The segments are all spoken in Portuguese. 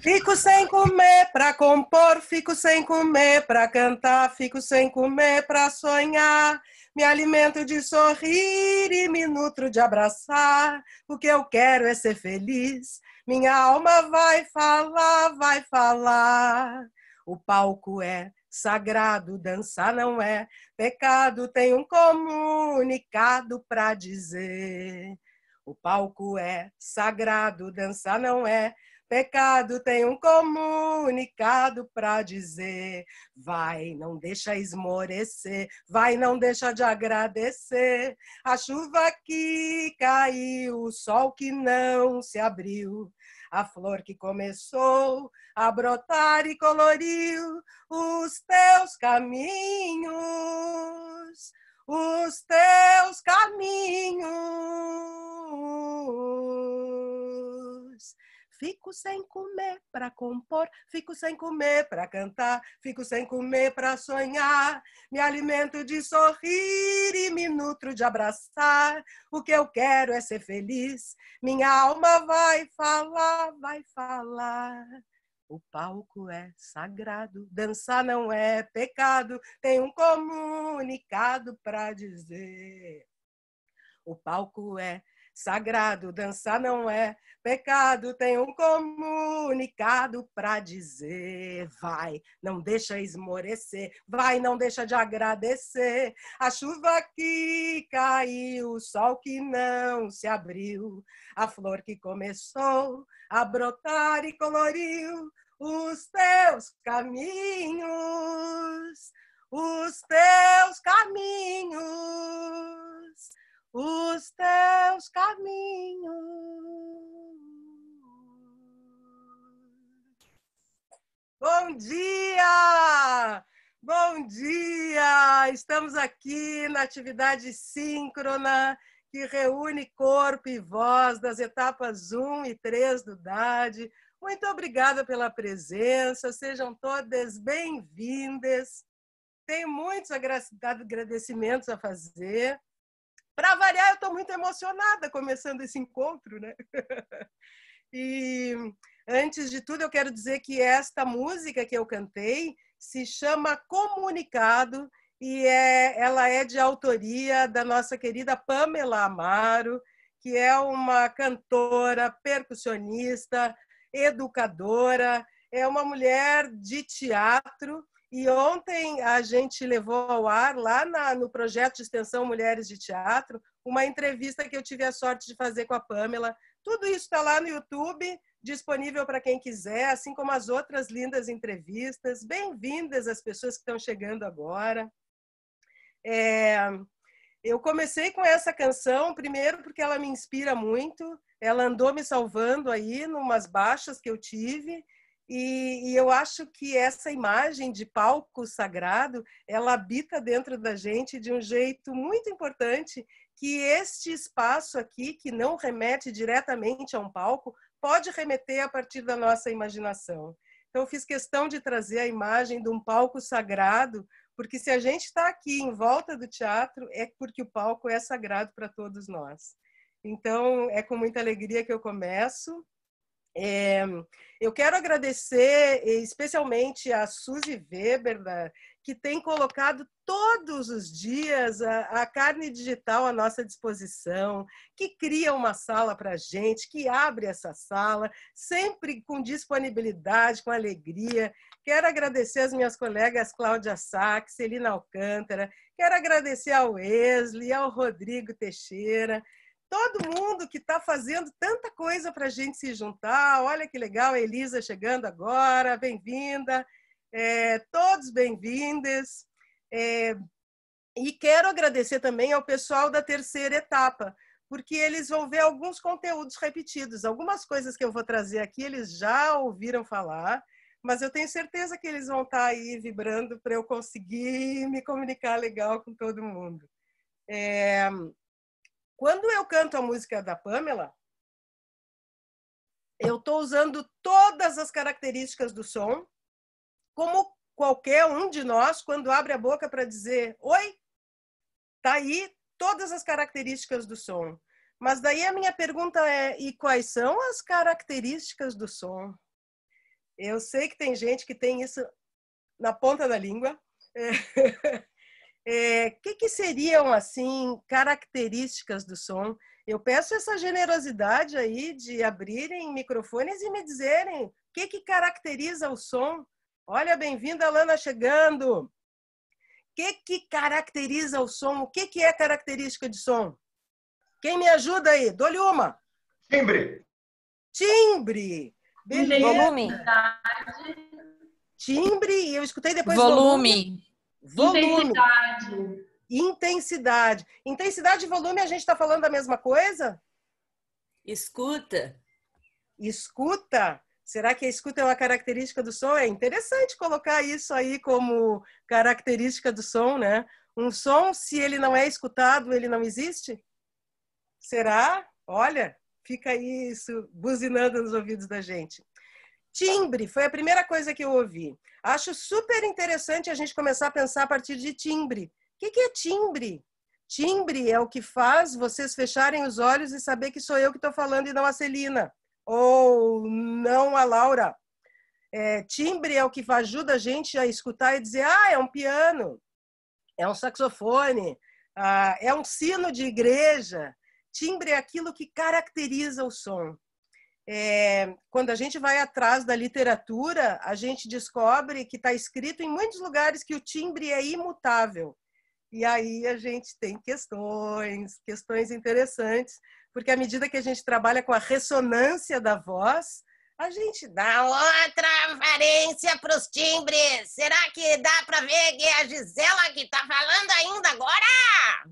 Fico sem comer para compor, fico sem comer para cantar, fico sem comer para sonhar. Me alimento de sorrir e me nutro de abraçar. O que eu quero é ser feliz. Minha alma vai falar, vai falar. O palco é sagrado, dançar não é pecado. Tem um comunicado para dizer. O palco é sagrado, dançar não é pecado, tem um comunicado para dizer. Vai, não deixa esmorecer, vai, não deixa de agradecer. A chuva que caiu, o sol que não se abriu, a flor que começou a brotar e coloriu os teus caminhos, os teus caminhos. Fico sem comer para compor, fico sem comer para cantar, fico sem comer para sonhar. Me alimento de sorrir e me nutro de abraçar. O que eu quero é ser feliz. Minha alma vai falar, vai falar. O palco é sagrado, dançar não é pecado. Tem um comunicado para dizer. O palco é sagrado, dançar não é pecado, tem um comunicado para dizer. Vai, não deixa esmorecer, vai, não deixa de agradecer. A chuva que caiu, o sol que não se abriu, a flor que começou a brotar e coloriu os teus caminhos, os teus caminhos, os teus caminhos. Bom dia! Bom dia! Estamos aqui na atividade síncrona que reúne corpo e voz das etapas 1 e 3 do DAD. Muito obrigada pela presença, sejam todas bem-vindas. Tenho muitos agradecimentos a fazer. Para variar, eu estou muito emocionada começando esse encontro, né? E antes de tudo, eu quero dizer que esta música que eu cantei se chama Comunicado e ela é de autoria da nossa querida Pamela Amaro, que é uma cantora, percussionista, educadora, é uma mulher de teatro. E ontem a gente levou ao ar, lá no projeto de extensão Mulheres de Teatro, uma entrevista que eu tive a sorte de fazer com a Pamela. Tudo isso está lá no YouTube, disponível para quem quiser, assim como as outras lindas entrevistas. Bem-vindas as pessoas que estão chegando agora. Eu comecei com essa canção, primeiro porque ela me inspira muito, ela andou me salvando aí, numas baixas que eu tive, e eu acho que essa imagem de palco sagrado, ela habita dentro da gente de um jeito muito importante, que este espaço aqui, que não remete diretamente a um palco, pode remeter a partir da nossa imaginação. Então, eu fiz questão de trazer a imagem de um palco sagrado, porque se a gente está aqui em volta do teatro, é porque o palco é sagrado para todos nós. Então, é com muita alegria que eu começo. Eu quero agradecer especialmente a Suzy Weber, que tem colocado todos os dias a carne digital à nossa disposição, que cria uma sala para a gente, que abre essa sala, sempre com disponibilidade, com alegria. Quero agradecer às minhas colegas Cláudia Sá, Celina Alcântara, quero agradecer ao Wesley, ao Rodrigo Teixeira, todo mundo que está fazendo tanta coisa para a gente se juntar. Olha que legal, a Elisa chegando agora, bem-vinda. Todos bem-vindas. E quero agradecer também ao pessoal da terceira etapa, porque eles vão ver alguns conteúdos repetidos. Algumas coisas que eu vou trazer aqui, eles já ouviram falar, mas eu tenho certeza que eles vão estar aí vibrando para eu conseguir me comunicar legal com todo mundo. Quando eu canto a música da Pamela, eu estou usando todas as características do som, como qualquer um de nós, quando abre a boca para dizer oi, tá aí todas as características do som. Mas daí a minha pergunta é, e quais são as características do som? Eu sei que tem gente que tem isso na ponta da língua. Que seriam, assim, características do som? Eu peço essa generosidade aí de abrirem microfones e me dizerem o que caracteriza o som. Olha, bem-vinda, Alana, chegando. O que caracteriza o som? O que é característica de som? Quem me ajuda aí? Dou-lhe uma. Timbre. Timbre. Beleza. Volume. Timbre, e eu escutei depois Volume. Volume. Intensidade. Intensidade e volume, a gente está falando da mesma coisa? Escuta. Escuta? Será que a escuta é uma característica do som? É interessante colocar isso aí como característica do som, né? Um som, se ele não é escutado, ele não existe? Será? Olha, fica aí isso buzinando nos ouvidos da gente. Timbre foi a primeira coisa que eu ouvi. Acho super interessante a gente começar a pensar a partir de timbre. O que é timbre? Timbre é o que faz vocês fecharem os olhos e saber que sou eu que estou falando e não a Celina. Ou não a Laura. Timbre é o que ajuda a gente a escutar e dizer, é um piano, é um saxofone, é um sino de igreja. Timbre é aquilo que caracteriza o som. Quando a gente vai atrás da literatura, a gente descobre que está escrito em muitos lugares que o timbre é imutável. E aí a gente tem questões interessantes, porque à medida que a gente trabalha com a ressonância da voz, a gente dá outra aparência para os timbres. Será que dá para ver que é a Gisela que está falando ainda agora?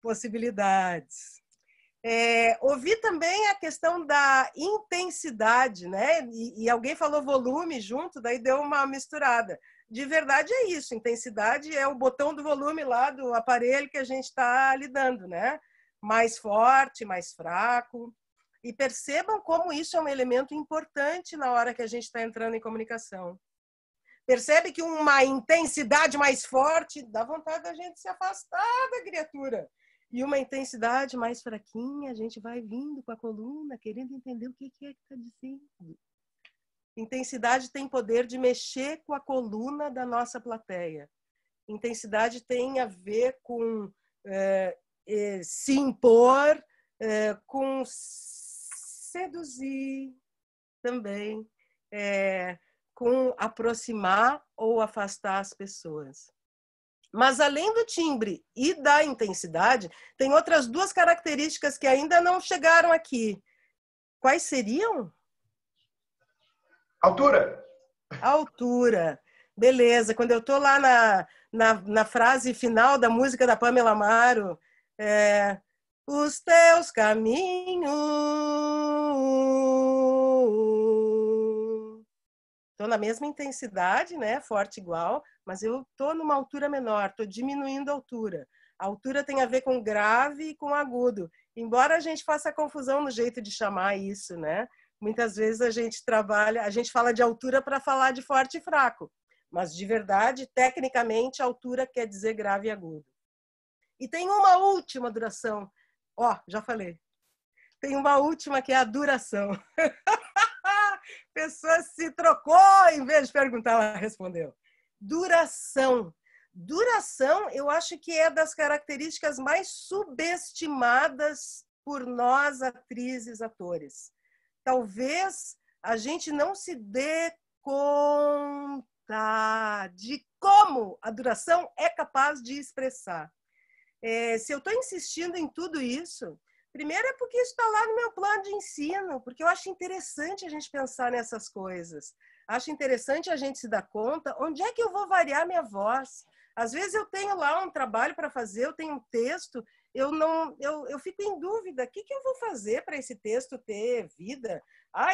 Possibilidades. Ouvi também a questão da intensidade, né? E alguém falou volume junto, daí deu uma misturada. De verdade é isso, intensidade é o botão do volume lá do aparelho que a gente está lidando, né? Mais forte, mais fraco. E percebam como isso é um elemento importante na hora que a gente está entrando em comunicação. Percebe que uma intensidade mais forte dá vontade da gente se afastar da criatura. E uma intensidade mais fraquinha, a gente vai vindo com a coluna, querendo entender o que é que está dizendo. Intensidade tem poder de mexer com a coluna da nossa plateia. Intensidade tem a ver com se impor, com seduzir também, com aproximar ou afastar as pessoas. Mas, além do timbre e da intensidade, tem outras duas características que ainda não chegaram aqui. Quais seriam? Altura. Altura. Beleza. Quando eu estou lá na frase final da música da Pamela Amaro, os teus caminhos. Estou na mesma intensidade, né? Forte igual, mas eu estou numa altura menor, estou diminuindo a altura. A altura tem a ver com grave e com agudo. Embora a gente faça confusão no jeito de chamar isso, né? Muitas vezes a gente fala de altura para falar de forte e fraco. Mas, de verdade, tecnicamente, altura quer dizer grave e agudo. E tem uma última duração. Já falei. Tem uma última que é a duração. A pessoa se trocou, em vez de perguntar, ela respondeu. Duração. Duração, eu acho que é das características mais subestimadas por nós, atrizes, atores. Talvez a gente não se dê conta de como a duração é capaz de expressar. Se eu estou insistindo em tudo isso, primeiro é porque isso está lá no meu plano de ensino, porque eu acho interessante a gente pensar nessas coisas. Acho interessante a gente se dar conta onde é que eu vou variar minha voz. Às vezes eu tenho lá um trabalho para fazer, eu tenho um texto, eu fico em dúvida, o que eu vou fazer para esse texto ter vida?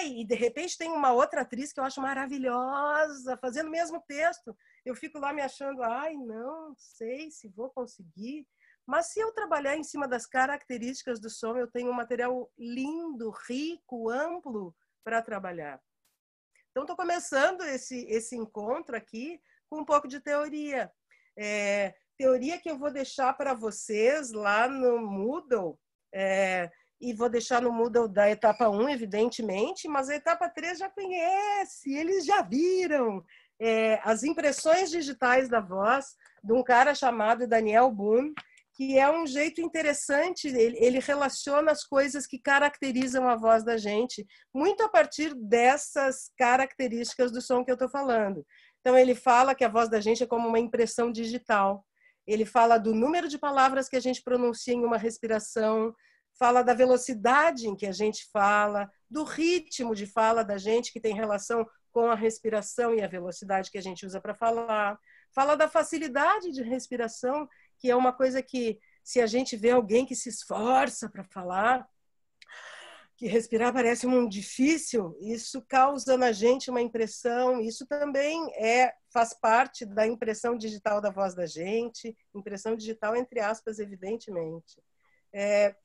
E de repente tem uma outra atriz que eu acho maravilhosa, fazendo o mesmo texto. Eu fico lá me achando, não sei se vou conseguir. Mas se eu trabalhar em cima das características do som, eu tenho um material lindo, rico, amplo para trabalhar. Então, estou começando esse encontro aqui com um pouco de teoria. Teoria que eu vou deixar para vocês lá no Moodle. e vou deixar no mudo da etapa 1, evidentemente, mas a etapa 3 já conhece, eles já viram. As impressões digitais da voz de um cara chamado Daniel Boone, que é um jeito interessante, ele relaciona as coisas que caracterizam a voz da gente, muito a partir dessas características do som que eu estou falando. Então, ele fala que a voz da gente é como uma impressão digital. Ele fala do número de palavras que a gente pronuncia em uma respiração, fala da velocidade em que a gente fala, do ritmo de fala da gente, que tem relação com a respiração e a velocidade que a gente usa para falar. Fala da facilidade de respiração, que é uma coisa que, se a gente vê alguém que se esforça para falar, que respirar parece um difícil, isso causa na gente uma impressão, isso também faz parte da impressão digital da voz da gente, impressão digital entre aspas, evidentemente.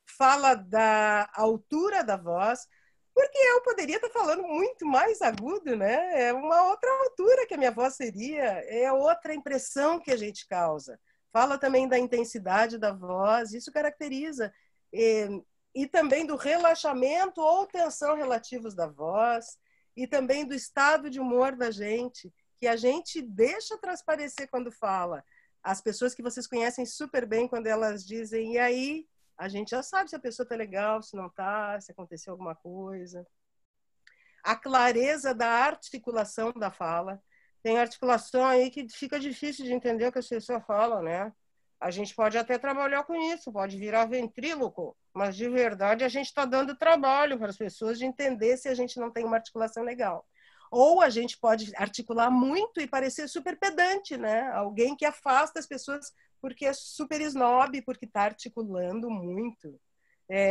Fala da altura da voz, porque eu poderia estar falando muito mais agudo, né? É uma outra altura que a minha voz seria, é outra impressão que a gente causa. Fala também da intensidade da voz, isso caracteriza. E também do relaxamento ou tensão relativos da voz, e também do estado de humor da gente, que a gente deixa transparecer quando fala. As pessoas que vocês conhecem super bem, quando elas dizem, e aí, a gente já sabe se a pessoa está legal, se não está, se aconteceu alguma coisa. A clareza da articulação da fala. Tem articulação aí que fica difícil de entender o que as pessoas falam, né? A gente pode até trabalhar com isso, pode virar ventríloco, mas de verdade a gente está dando trabalho para as pessoas de entender se a gente não tem uma articulação legal. Ou a gente pode articular muito e parecer super pedante, né? Alguém que afasta as pessoas porque é super snob, porque está articulando muito.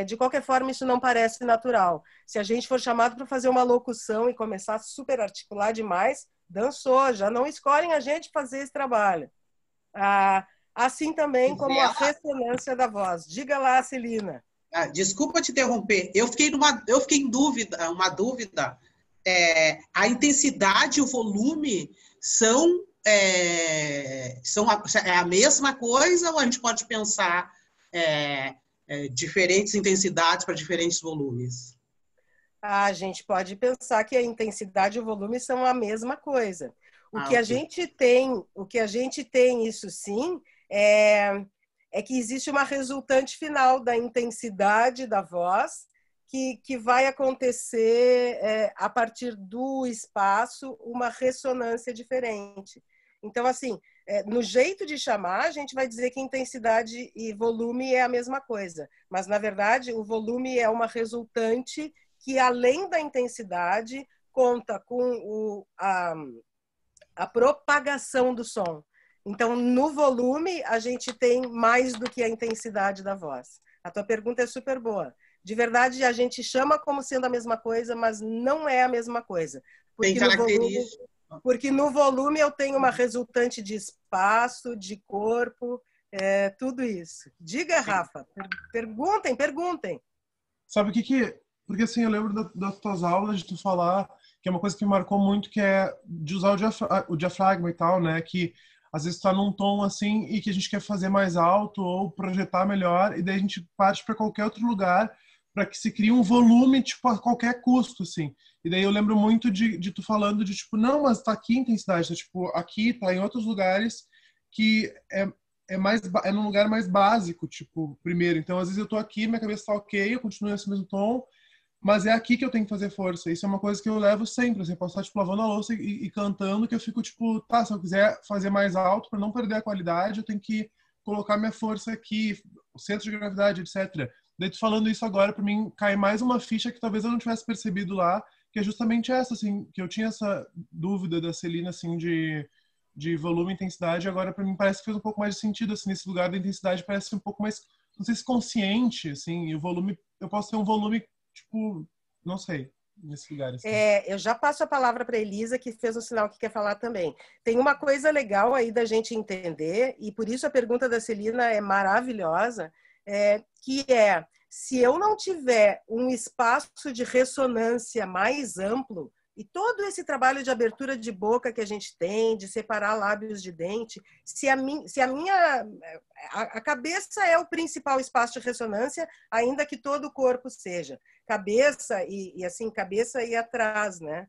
De qualquer forma, isso não parece natural. Se a gente for chamado para fazer uma locução e começar a super articular demais, dançou, já não escolhem a gente fazer esse trabalho. Assim também como a ressonância da voz. Diga lá, Celina. Desculpa te interromper. Eu fiquei em dúvida, uma dúvida. A intensidade e o volume são a mesma coisa ou a gente pode pensar diferentes intensidades para diferentes volumes? A gente pode pensar que a intensidade e o volume são a mesma coisa. O que a gente tem, isso sim, é que existe uma resultante final da intensidade da voz que vai acontecer a partir do espaço uma ressonância diferente. Então, assim, no jeito de chamar, a gente vai dizer que intensidade e volume é a mesma coisa. Mas, na verdade, o volume é uma resultante que, além da intensidade, conta com a propagação do som. Então, no volume, a gente tem mais do que a intensidade da voz. A tua pergunta é super boa. De verdade, a gente chama como sendo a mesma coisa, mas não é a mesma coisa. Porque no volume eu tenho uma resultante de espaço, de corpo, tudo isso. Diga, Rafa, perguntem. Sabe o que... Porque assim, eu lembro das tuas aulas de tu falar, que é uma coisa que me marcou muito, que é de usar o diafragma e tal, né? Que às vezes está num tom assim e que a gente quer fazer mais alto ou projetar melhor, e daí a gente parte para qualquer outro lugar para que se crie um volume, tipo, a qualquer custo, assim. E daí eu lembro muito de tu falando de, tipo, não, mas tá aqui a intensidade, tá, tipo, aqui, tá em outros lugares que é num lugar mais básico, tipo, primeiro. Então, às vezes eu tô aqui, minha cabeça tá ok, eu continuo nesse mesmo tom, mas é aqui que eu tenho que fazer força. Isso é uma coisa que eu levo sempre, assim, eu posso estar, tipo, lavando a louça e cantando, que eu fico, tipo, tá, se eu quiser fazer mais alto para não perder a qualidade, eu tenho que colocar minha força aqui, o centro de gravidade, etc. Daí, tu falando isso agora, para mim, cai mais uma ficha que talvez eu não tivesse percebido lá, que é justamente essa, assim, que eu tinha essa dúvida da Celina, assim, de volume e intensidade, e agora para mim parece que fez um pouco mais de sentido, assim, nesse lugar da intensidade parece um pouco mais, não sei se consciente, assim, e o volume, eu posso ter um volume, tipo, não sei, nesse lugar. Assim. Eu já passo a palavra para Elisa, que fez um sinal que quer falar também. Tem uma coisa legal aí da gente entender, e por isso a pergunta da Celina é maravilhosa, que se eu não tiver um espaço de ressonância mais amplo, E todo esse trabalho de abertura de boca que a gente tem, de separar lábios de dente, se a cabeça é o principal espaço de ressonância, ainda que todo o corpo seja. Cabeça e assim, cabeça e atrás, né?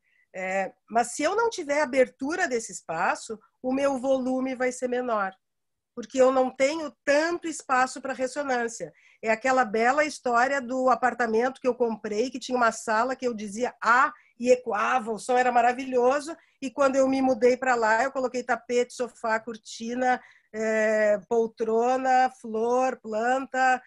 Mas se eu não tiver abertura desse espaço, o meu volume vai ser menor, porque eu não tenho tanto espaço para ressonância. É aquela bela história do apartamento que eu comprei, que tinha uma sala que eu dizia e ecoava, o som era maravilhoso, e quando eu me mudei para lá, eu coloquei tapete, sofá, cortina, poltrona, flor, planta,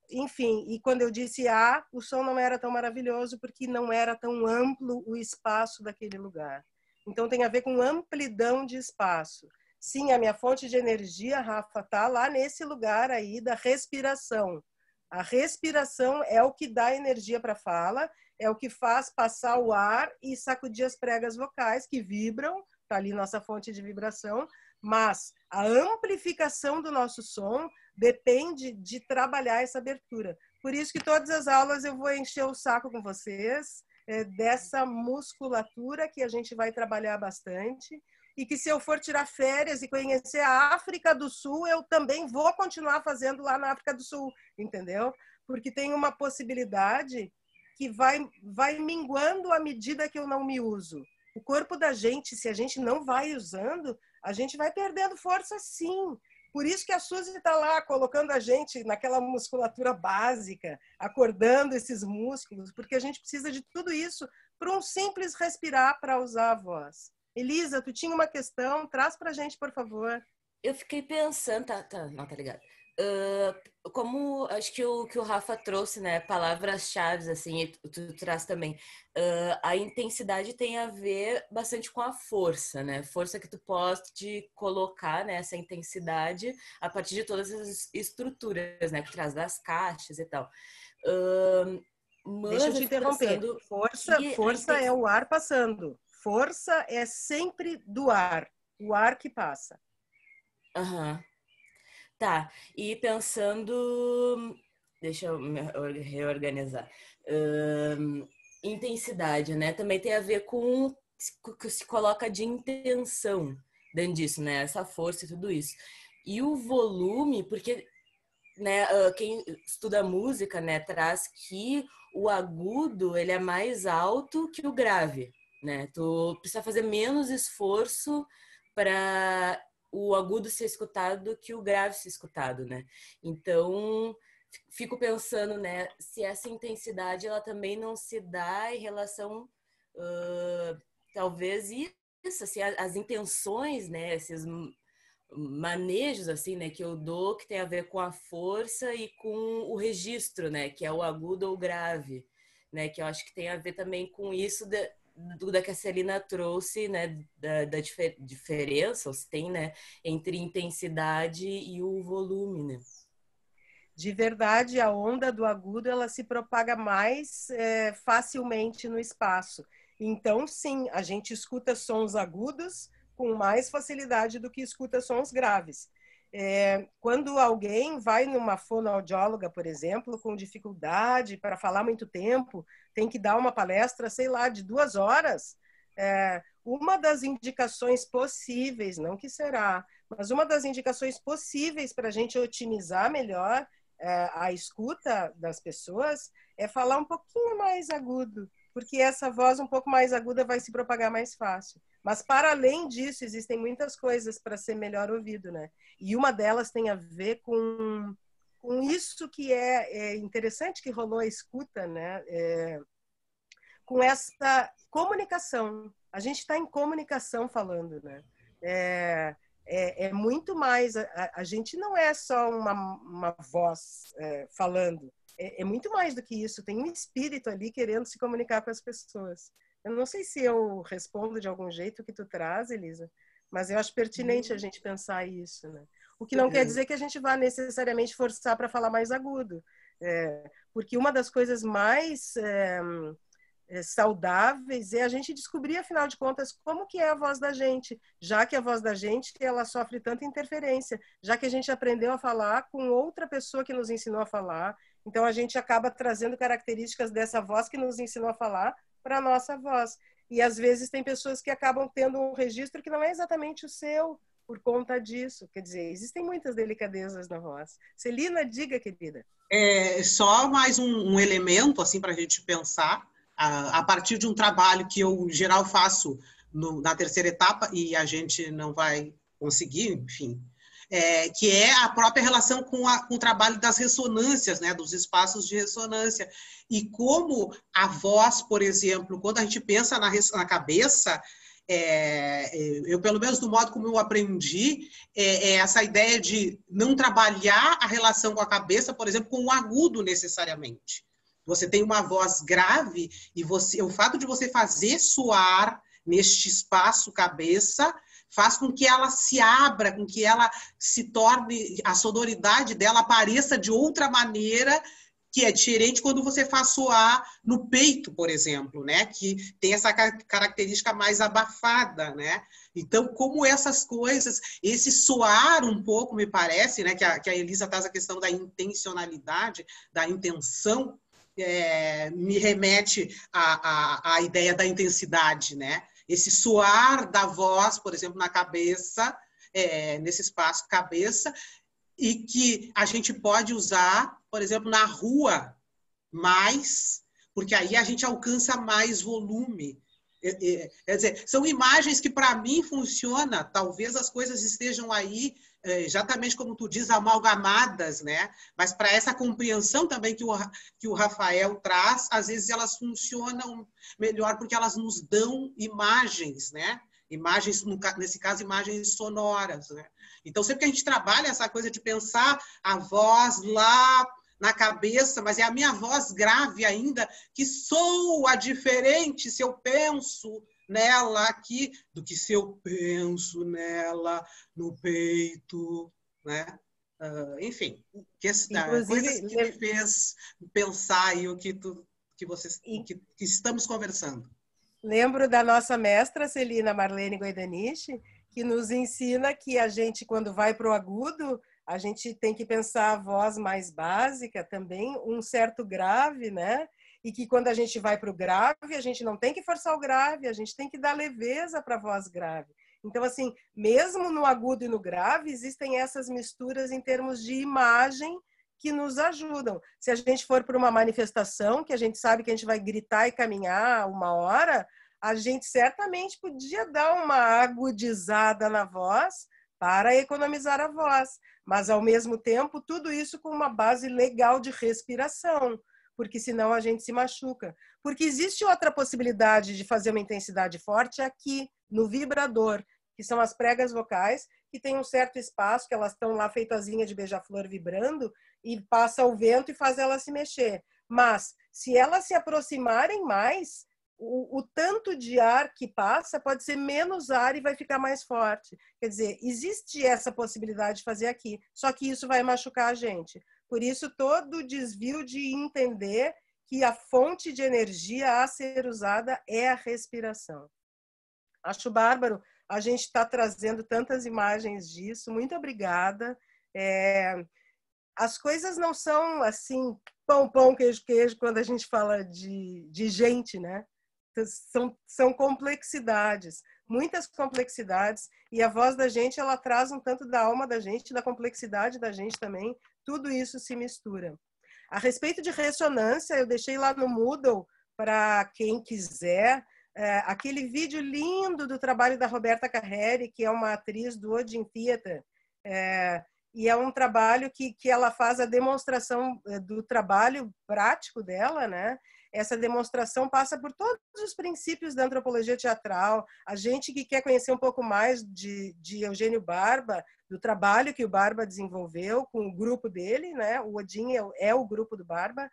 enfim, e quando eu disse o som não era tão maravilhoso, porque não era tão amplo o espaço daquele lugar. Então tem a ver com amplidão de espaço. Sim, a minha fonte de energia, Rafa, está lá nesse lugar aí da respiração. A respiração é o que dá energia para a fala, é o que faz passar o ar e sacudir as pregas vocais que vibram, está ali nossa fonte de vibração, mas a amplificação do nosso som depende de trabalhar essa abertura. Por isso que todas as aulas eu vou encher o saco com vocês, dessa musculatura que a gente vai trabalhar bastante, e que se eu for tirar férias e conhecer a África do Sul, eu também vou continuar fazendo lá na África do Sul, entendeu? Porque tem uma possibilidade que vai minguando à medida que eu não me uso. O corpo da gente, se a gente não vai usando, a gente vai perdendo força sim. Por isso que a Suzy está lá colocando a gente naquela musculatura básica, acordando esses músculos, porque a gente precisa de tudo isso para um simples respirar para usar a voz. Elisa, tu tinha uma questão, traz pra gente, por favor. Eu fiquei pensando, não, tá ligado. Como acho que o Rafa trouxe, né, palavras-chave, assim, e tu traz também. A intensidade tem a ver bastante com a força, né? Força que tu pode colocar, né, essa intensidade a partir de todas as estruturas, né, que traz das caixas e tal. Deixa eu te interromper. Força é o ar passando. Força é sempre do ar, o ar que passa. Tá, e pensando, deixa eu me reorganizar. Intensidade, né? Também tem a ver com o que se coloca de intenção dentro disso, né? Essa força e tudo isso. E o volume, porque, né, quem estuda música, né, traz que o agudo ele é mais alto que o grave, né? Tu precisa fazer menos esforço para o agudo ser escutado do que o grave ser escutado, né? Então, fico pensando, né, se essa intensidade ela também não se dá em relação, talvez isso, assim, as intenções, né, esses manejos, assim, né, que eu dou, que tem a ver com a força e com o registro, né, que é o agudo ou grave, né, que eu acho que tem a ver também com isso da que a Celina trouxe, né, da diferença, ou se tem, né, entre intensidade e o volume, né? De verdade, a onda do agudo ela se propaga mais facilmente no espaço. Então, sim, a gente escuta sons agudos com mais facilidade do que escuta sons graves. Quando alguém vai numa fonoaudióloga, por exemplo, com dificuldade para falar muito tempo, tem que dar uma palestra, sei lá, de 2 horas, uma das indicações possíveis, não que será, mas uma das indicações possíveis para a gente otimizar melhor a escuta das pessoas é falar um pouquinho mais agudo, porque essa voz um pouco mais aguda vai se propagar mais fácil. Mas, para além disso, existem muitas coisas para ser melhor ouvido, né? E uma delas tem a ver com isso que é interessante que rolou a escuta, né? Com essa comunicação. A gente está em comunicação falando, né? É muito mais... A gente não é só uma voz falando. É muito mais do que isso. Tem um espírito ali querendo se comunicar com as pessoas. Eu não sei se eu respondo de algum jeito o que tu traz, Elisa, mas eu acho pertinente a gente pensar isso, né? O que não quer dizer que a gente vá necessariamente forçar para falar mais agudo. Porque uma das coisas mais saudáveis é a gente descobrir, afinal de contas, como que é a voz da gente, já que a voz da gente ela sofre tanta interferência, já que a gente aprendeu a falar com outra pessoa que nos ensinou a falar, então a gente acaba trazendo características dessa voz que nos ensinou a falar para a nossa voz. E às vezes tem pessoas que acabam tendo um registro que não é exatamente o seu, por conta disso. Quer dizer, existem muitas delicadezas na voz. Celina, diga, querida. Só mais um elemento assim para a gente pensar, a partir de um trabalho que eu, em geral, faço na terceira etapa, e a gente não vai conseguir, enfim, que é a própria relação com o trabalho das ressonâncias, né, dos espaços de ressonância. E como a voz, por exemplo, quando a gente pensa na cabeça, eu, pelo menos do modo como eu aprendi, essa ideia de não trabalhar a relação com a cabeça, por exemplo, com o agudo necessariamente. Você tem uma voz grave e o fato de você fazer soar neste espaço cabeça faz com que ela se abra, com que ela se torne, a sonoridade dela apareça de outra maneira, que é diferente quando você faz soar no peito, por exemplo, né? Que tem essa característica mais abafada, né? Então, como essas coisas, esse soar um pouco, me parece, né? Que a Elisa traz a questão da intencionalidade, da intenção, me remete à ideia da intensidade, né? Esse soar da voz, por exemplo, na cabeça, nesse espaço cabeça, e que a gente pode usar, por exemplo, na rua mais, porque aí a gente alcança mais volume. Quer dizer, são imagens que para mim funcionam, talvez as coisas estejam aí, exatamente como tu diz, amalgamadas, né? Mas para essa compreensão também que o Rafael traz, às vezes elas funcionam melhor porque elas nos dão imagens, né? Imagens, nesse caso, imagens sonoras, né? Então, sempre que a gente trabalha essa coisa de pensar a voz lá na cabeça, mas é a minha voz grave ainda, que soa diferente se eu penso nela aqui, do que se eu penso nela no peito, né? Enfim, coisas que me fez pensar aí o que estamos conversando. Lembro da nossa mestra, Celina Marlene Goidanich, que nos ensina que a gente, quando vai para o agudo, a gente tem que pensar a voz mais básica também, um certo grave, né? E que quando a gente vai para o grave, a gente não tem que forçar o grave, a gente tem que dar leveza para a voz grave. Então, assim, mesmo no agudo e no grave, existem essas misturas em termos de imagem que nos ajudam. Se a gente for para uma manifestação, que a gente sabe que a gente vai gritar e caminhar 1 hora, a gente certamente podia dar uma agudizada na voz para economizar a voz, mas ao mesmo tempo tudo isso com uma base legal de respiração, porque senão a gente se machuca. Porque existe outra possibilidade de fazer uma intensidade forte aqui, no vibrador, que são as pregas vocais, que tem um certo espaço, que elas estão lá feitazinha de beija-flor vibrando, e passa o vento e faz elas se mexer. Mas, se elas se aproximarem mais, o tanto de ar que passa pode ser menos ar e vai ficar mais forte. Quer dizer, existe essa possibilidade de fazer aqui, só que isso vai machucar a gente. Por isso, todo o desvio de entender que a fonte de energia a ser usada é a respiração. Acho bárbaro a gente está trazendo tantas imagens disso. Muito obrigada. As coisas não são assim, pão, pão, queijo, queijo, quando a gente fala de gente, né? São complexidades, muitas complexidades, e a voz da gente, ela traz um tanto da alma da gente, da complexidade da gente também, tudo isso se mistura. A respeito de ressonância, eu deixei lá no Moodle, para quem quiser, aquele vídeo lindo do trabalho da Roberta Carreri, que é uma atriz do Odeon Theatre, e é um trabalho que ela faz a demonstração do trabalho prático dela, né? Essa demonstração passa por todos os princípios da antropologia teatral. A gente que quer conhecer um pouco mais de Eugênio Barba, do trabalho que o Barba desenvolveu com o grupo dele, né? O Odin é o grupo do Barba,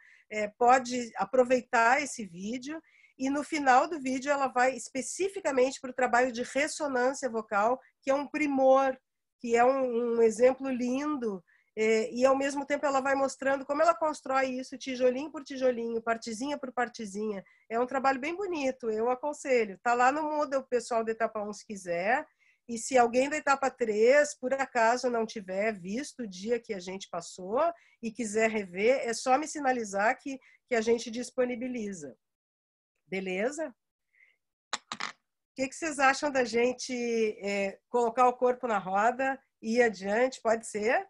pode aproveitar esse vídeo. E no final do vídeo ela vai especificamente para o trabalho de ressonância vocal, que é um primor, que é um exemplo lindo E ao mesmo tempo ela vai mostrando como ela constrói isso tijolinho por tijolinho, partezinha por partezinha. É um trabalho bem bonito, eu aconselho. Tá lá no Moodle, o pessoal da etapa 1 se quiser. E se alguém da etapa 3, por acaso, não tiver visto o dia que a gente passou e quiser rever, é só me sinalizar que a gente disponibiliza. Beleza? O que vocês acham da gente colocar o corpo na roda e ir adiante? Pode ser?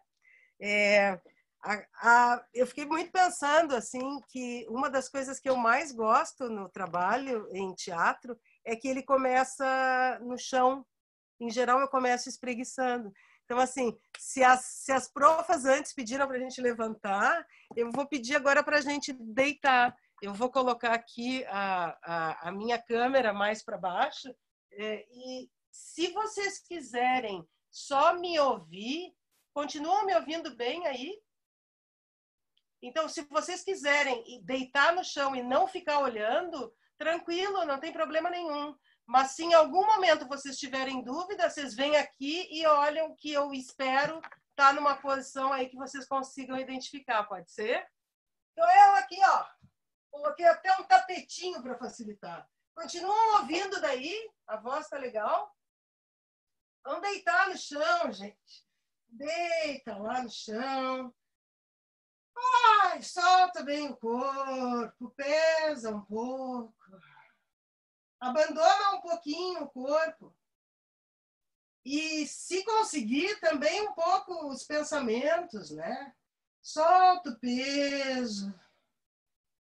Eu fiquei muito pensando assim que uma das coisas que eu mais gosto no trabalho em teatro é que ele começa no chão. Em geral, eu começo espreguiçando. Então, assim, se as profas antes pediram para a gente levantar, eu vou pedir agora para a gente deitar. Eu vou colocar aqui a minha câmera mais para baixo. E se vocês quiserem só me ouvir, continuam me ouvindo bem aí? Então, se vocês quiserem deitar no chão e não ficar olhando, tranquilo, não tem problema nenhum. Mas se em algum momento vocês tiverem dúvida, vocês vêm aqui e olham que eu espero estar numa posição aí que vocês consigam identificar, pode ser? Então, eu aqui, ó, coloquei até um tapetinho para facilitar. Continuam ouvindo daí? A voz tá legal? Vamos deitar no chão, gente. Deita lá no chão. Ai, solta bem o corpo, pesa um pouco. Abandona um pouquinho o corpo. E, se conseguir, também um pouco os pensamentos, né? Solta o peso.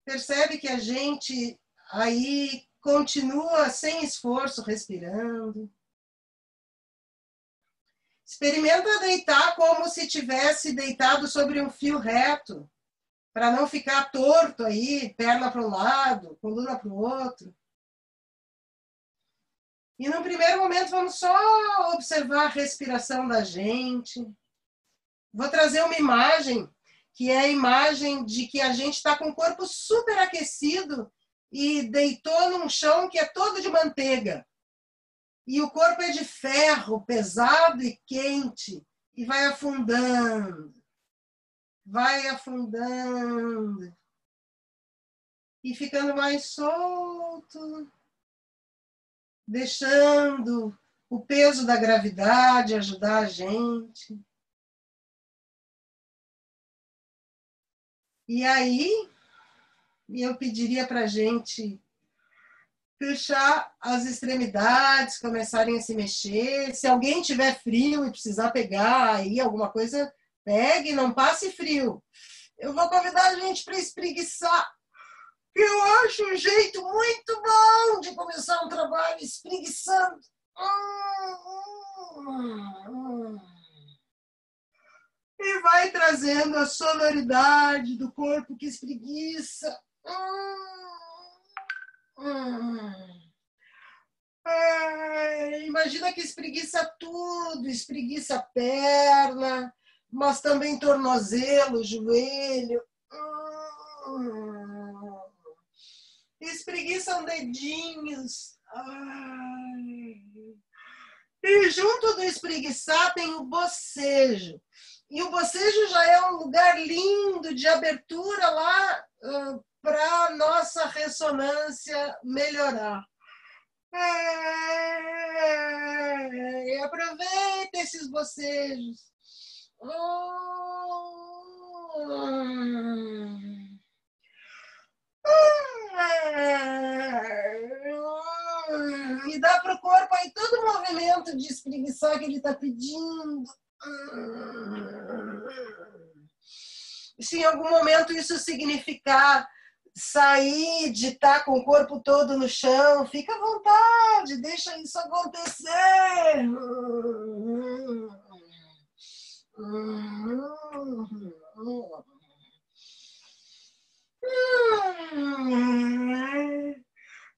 Percebe que a gente aí continua sem esforço, respirando. Experimenta deitar como se tivesse deitado sobre um fio reto, para não ficar torto aí, perna para um lado, coluna para o outro. E no primeiro momento vamos só observar a respiração da gente. Vou trazer uma imagem, que é a imagem de que a gente está com o corpo super aquecido e deitou num chão que é todo de manteiga. E o corpo é de ferro, pesado e quente, e vai afundando. Vai afundando. E ficando mais solto. Deixando o peso da gravidade ajudar a gente. E aí, eu pediria para a gente fechar as extremidades, começarem a se mexer. Se alguém tiver frio e precisar pegar aí alguma coisa, pegue, não passe frio. Eu vou convidar a gente para espreguiçar. Eu acho um jeito muito bom de começar um trabalho espreguiçando. E vai trazendo a sonoridade do corpo que espreguiça. Imagina que espreguiça tudo, espreguiça a perna, mas também tornozelo, joelho. Espreguiçam dedinhos. E junto do espreguiçar tem o bocejo. E o bocejo já é um lugar lindo de abertura lá para a nossa ressonância melhorar. E aproveita esses bocejos. E dá para o corpo aí todo o movimento de espreguiçar que ele está pedindo. Se em algum momento isso significar sair de estar com o corpo todo no chão, fica à vontade, deixa isso acontecer.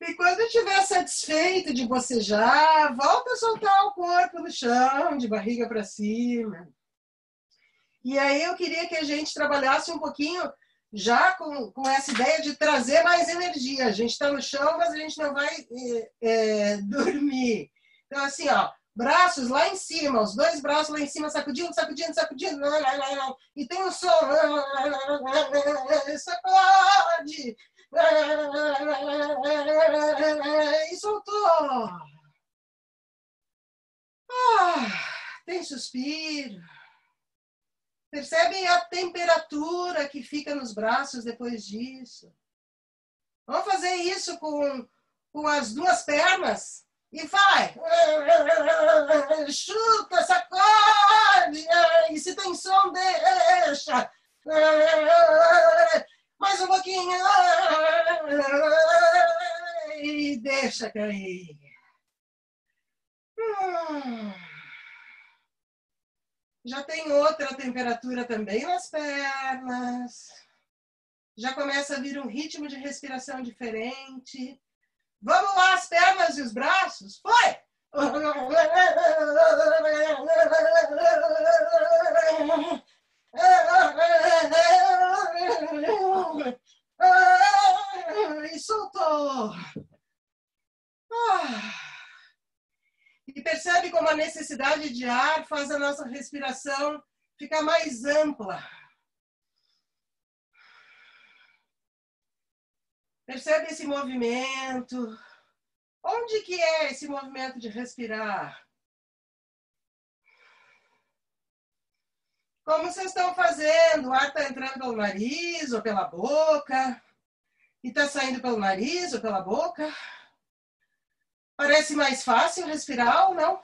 E quando estiver satisfeito de bocejar, volta a soltar o corpo no chão, de barriga para cima. E aí eu queria que a gente trabalhasse um pouquinho já com essa ideia de trazer mais energia. A gente está no chão, mas a gente não vai dormir. Então, assim, ó, Braços lá em cima, os dois braços lá em cima, sacudindo, sacudindo, sacudindo. E tem um som. Sacode. E soltou. Tem suspiro. Percebem a temperatura que fica nos braços depois disso. Vamos fazer isso com as duas pernas. E vai. Chuta, sacode. E se tem som, deixa. Mais um pouquinho. E deixa cair. Já tem outra temperatura também nas pernas. Já começa a vir um ritmo de respiração diferente. Vamos lá, as pernas e os braços. Foi! E soltou. E percebe como a necessidade de ar faz a nossa respiração ficar mais ampla. Percebe esse movimento? Onde que é esse movimento de respirar? Como vocês estão fazendo? O ar está entrando pelo nariz ou pela boca? E está saindo pelo nariz ou pela boca? Parece mais fácil respirar ou não?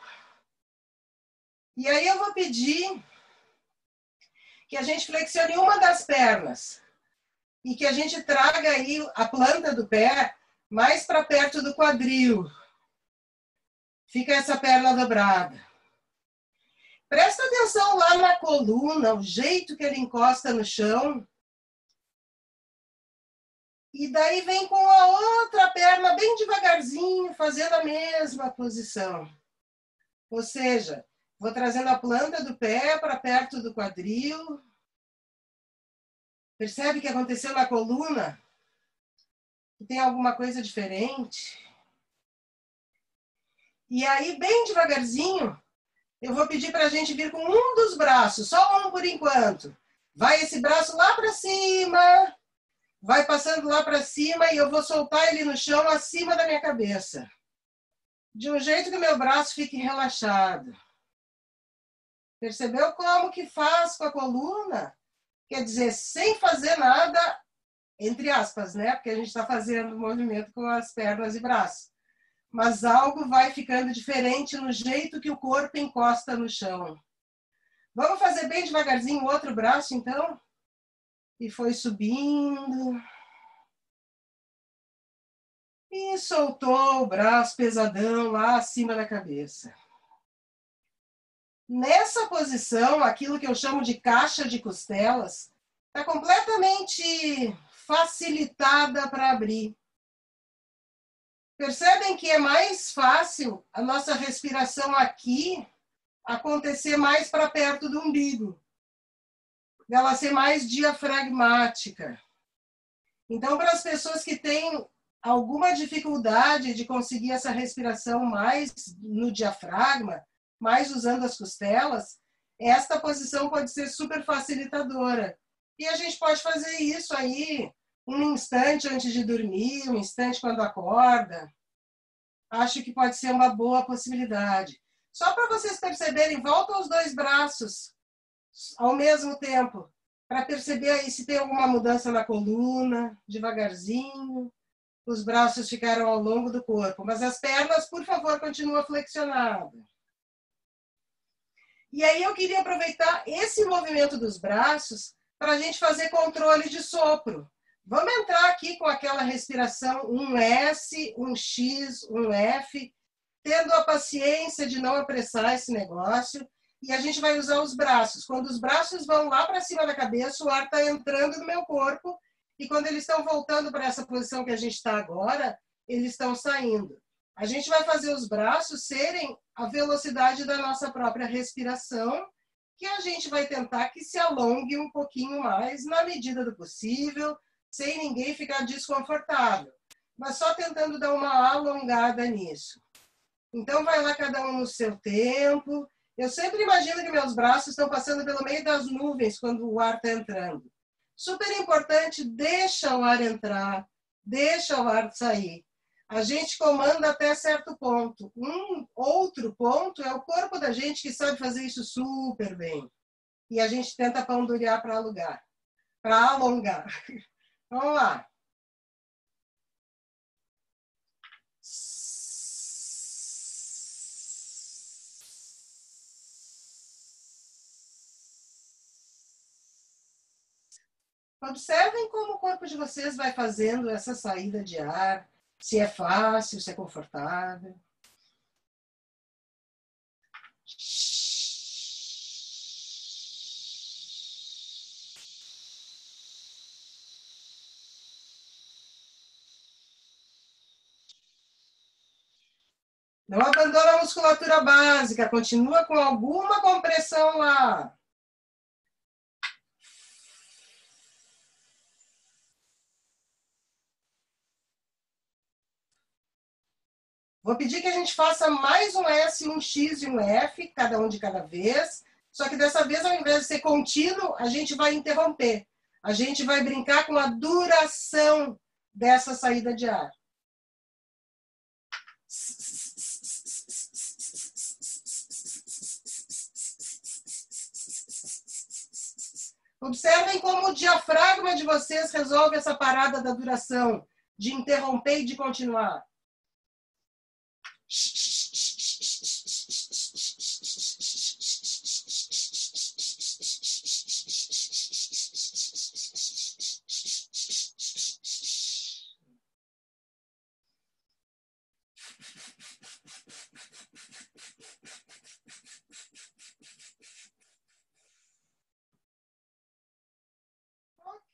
E aí eu vou pedir que a gente flexione uma das pernas e que a gente traga aí a planta do pé mais para perto do quadril. Fica essa perna dobrada. Presta atenção lá na coluna, o jeito que ele encosta no chão. E daí vem com a outra perna bem devagarzinho, fazendo a mesma posição. Ou seja, vou trazendo a planta do pé para perto do quadril. Percebe o que aconteceu na coluna? Tem alguma coisa diferente? E aí, bem devagarzinho, eu vou pedir para a gente vir com um dos braços, só um por enquanto. Vai esse braço lá para cima. Vai passando lá para cima e eu vou soltar ele no chão acima da minha cabeça. De um jeito que o meu braço fique relaxado. Percebeu como que faz com a coluna? Quer dizer, sem fazer nada, entre aspas, né? Porque a gente está fazendo movimento com as pernas e braços. Mas algo vai ficando diferente no jeito que o corpo encosta no chão. Vamos fazer bem devagarzinho o outro braço, então? E foi subindo. E soltou o braço pesadão lá acima da cabeça. Nessa posição, aquilo que eu chamo de caixa de costelas, está completamente facilitada para abrir. Percebem que é mais fácil a nossa respiração aqui acontecer mais para perto do umbigo. Ela ser mais diafragmática. Então, para as pessoas que têm alguma dificuldade de conseguir essa respiração mais no diafragma, mais usando as costelas, esta posição pode ser super facilitadora. E a gente pode fazer isso aí um instante antes de dormir, um instante quando acorda. Acho que pode ser uma boa possibilidade. Só para vocês perceberem, volta os dois braços ao mesmo tempo, para perceber aí se tem alguma mudança na coluna, devagarzinho. Os braços ficaram ao longo do corpo, mas as pernas, por favor, continuam flexionadas. E aí eu queria aproveitar esse movimento dos braços para a gente fazer controle de sopro. Vamos entrar aqui com aquela respiração, um S, um X, um F, tendo a paciência de não apressar esse negócio. E a gente vai usar os braços. Quando os braços vão lá para cima da cabeça, o ar está entrando no meu corpo. E quando eles estão voltando para essa posição que a gente está agora, eles estão saindo. A gente vai fazer os braços serem a velocidade da nossa própria respiração, que a gente vai tentar que se alongue um pouquinho mais, na medida do possível, sem ninguém ficar desconfortável. Mas só tentando dar uma alongada nisso. Então, vai lá cada um no seu tempo. Eu sempre imagino que meus braços estão passando pelo meio das nuvens quando o ar está entrando. Super importante, deixa o ar entrar, deixa o ar sair. A gente comanda até certo ponto. Um outro ponto é o corpo da gente que sabe fazer isso super bem. E a gente tenta pandurear para alongar. Vamos lá. Observem como o corpo de vocês vai fazendo essa saída de ar, se é fácil, se é confortável. Não abandona a musculatura básica, continua com alguma compressão lá. Vou pedir que a gente faça mais um S, um X e um F, cada um de cada vez. Só que dessa vez, ao invés de ser contínuo, a gente vai interromper. A gente vai brincar com a duração dessa saída de ar. Observem como o diafragma de vocês resolve essa parada da duração, de interromper e de continuar.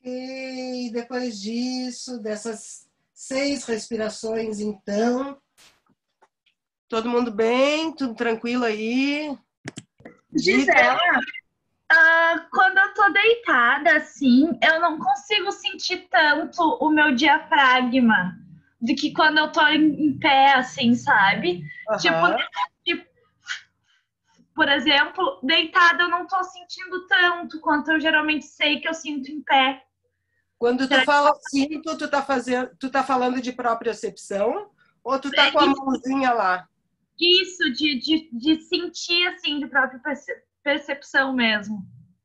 Ok, depois disso, dessas 6 respirações, então, todo mundo bem? Tudo tranquilo aí? Gisela, quando eu tô deitada, assim, eu não consigo sentir tanto o meu diafragma do que quando eu tô em pé, assim, sabe? Tipo, por exemplo, deitada eu não tô sentindo tanto quanto eu geralmente sei que eu sinto em pé. Quando tu fala cinto, tu tá falando de propriocepção ou tu tá com a mãozinha lá? Isso, de sentir, assim, de própria percepção mesmo.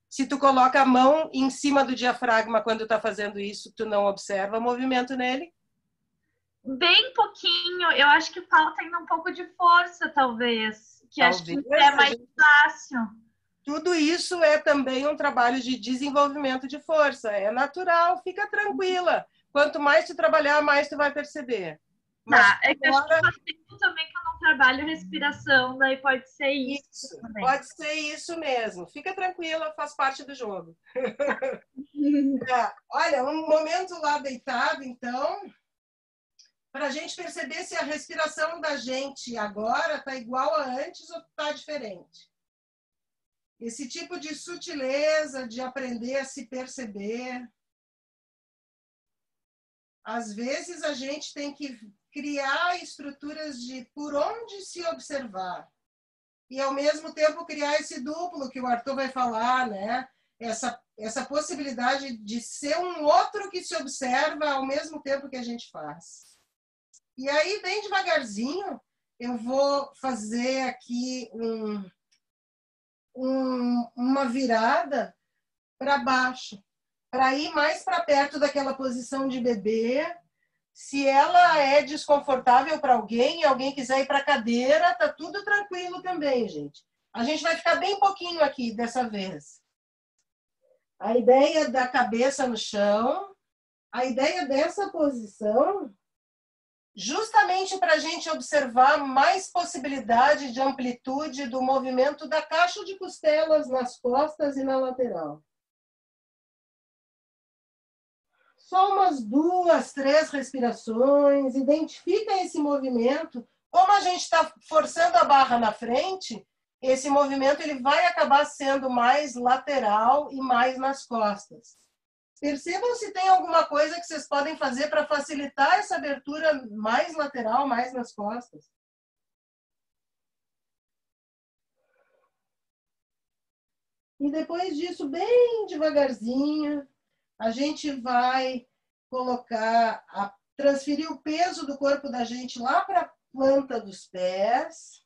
Se tu coloca a mão em cima do diafragma quando tá fazendo isso, tu não observa movimento nele? Bem pouquinho. Eu acho que falta ainda um pouco de força, talvez. Que Talvez, acho que é mais fácil. Tudo isso é também um trabalho de desenvolvimento de força. É natural, fica tranquila. Quanto mais tu trabalhar, mais tu vai perceber. Tá, é que agora... acho que faz tempo também que eu não trabalho respiração, daí pode ser isso também. Pode ser isso mesmo. Fica tranquila, faz parte do jogo. Olha, um momento lá deitado, então, para a gente perceber se a respiração da gente agora está igual a antes ou está diferente. Esse tipo de sutileza, de aprender a se perceber. Às vezes a gente tem que criar estruturas de por onde se observar. E, ao mesmo tempo, criar esse duplo que o Arthur vai falar, né? Essa possibilidade de ser um outro que se observa ao mesmo tempo que a gente faz. E aí, bem devagarzinho, eu vou fazer aqui uma virada para baixo, para ir mais para perto daquela posição de bebê. Se ela é desconfortável para alguém quiser ir para a cadeira, tá tudo tranquilo também, gente. A gente vai ficar bem pouquinho aqui dessa vez. A ideia da cabeça no chão, a ideia dessa posição, justamente para a gente observar mais possibilidade de amplitude do movimento da caixa de costelas nas costas e na lateral. Só umas 2, 3 respirações, identifica esse movimento. Como a gente está forçando a barra na frente, esse movimento ele vai acabar sendo mais lateral e mais nas costas. Percebam se tem alguma coisa que vocês podem fazer para facilitar essa abertura mais lateral, mais nas costas. E depois disso, bem devagarzinho, a gente vai transferir o peso do corpo da gente lá para a planta dos pés.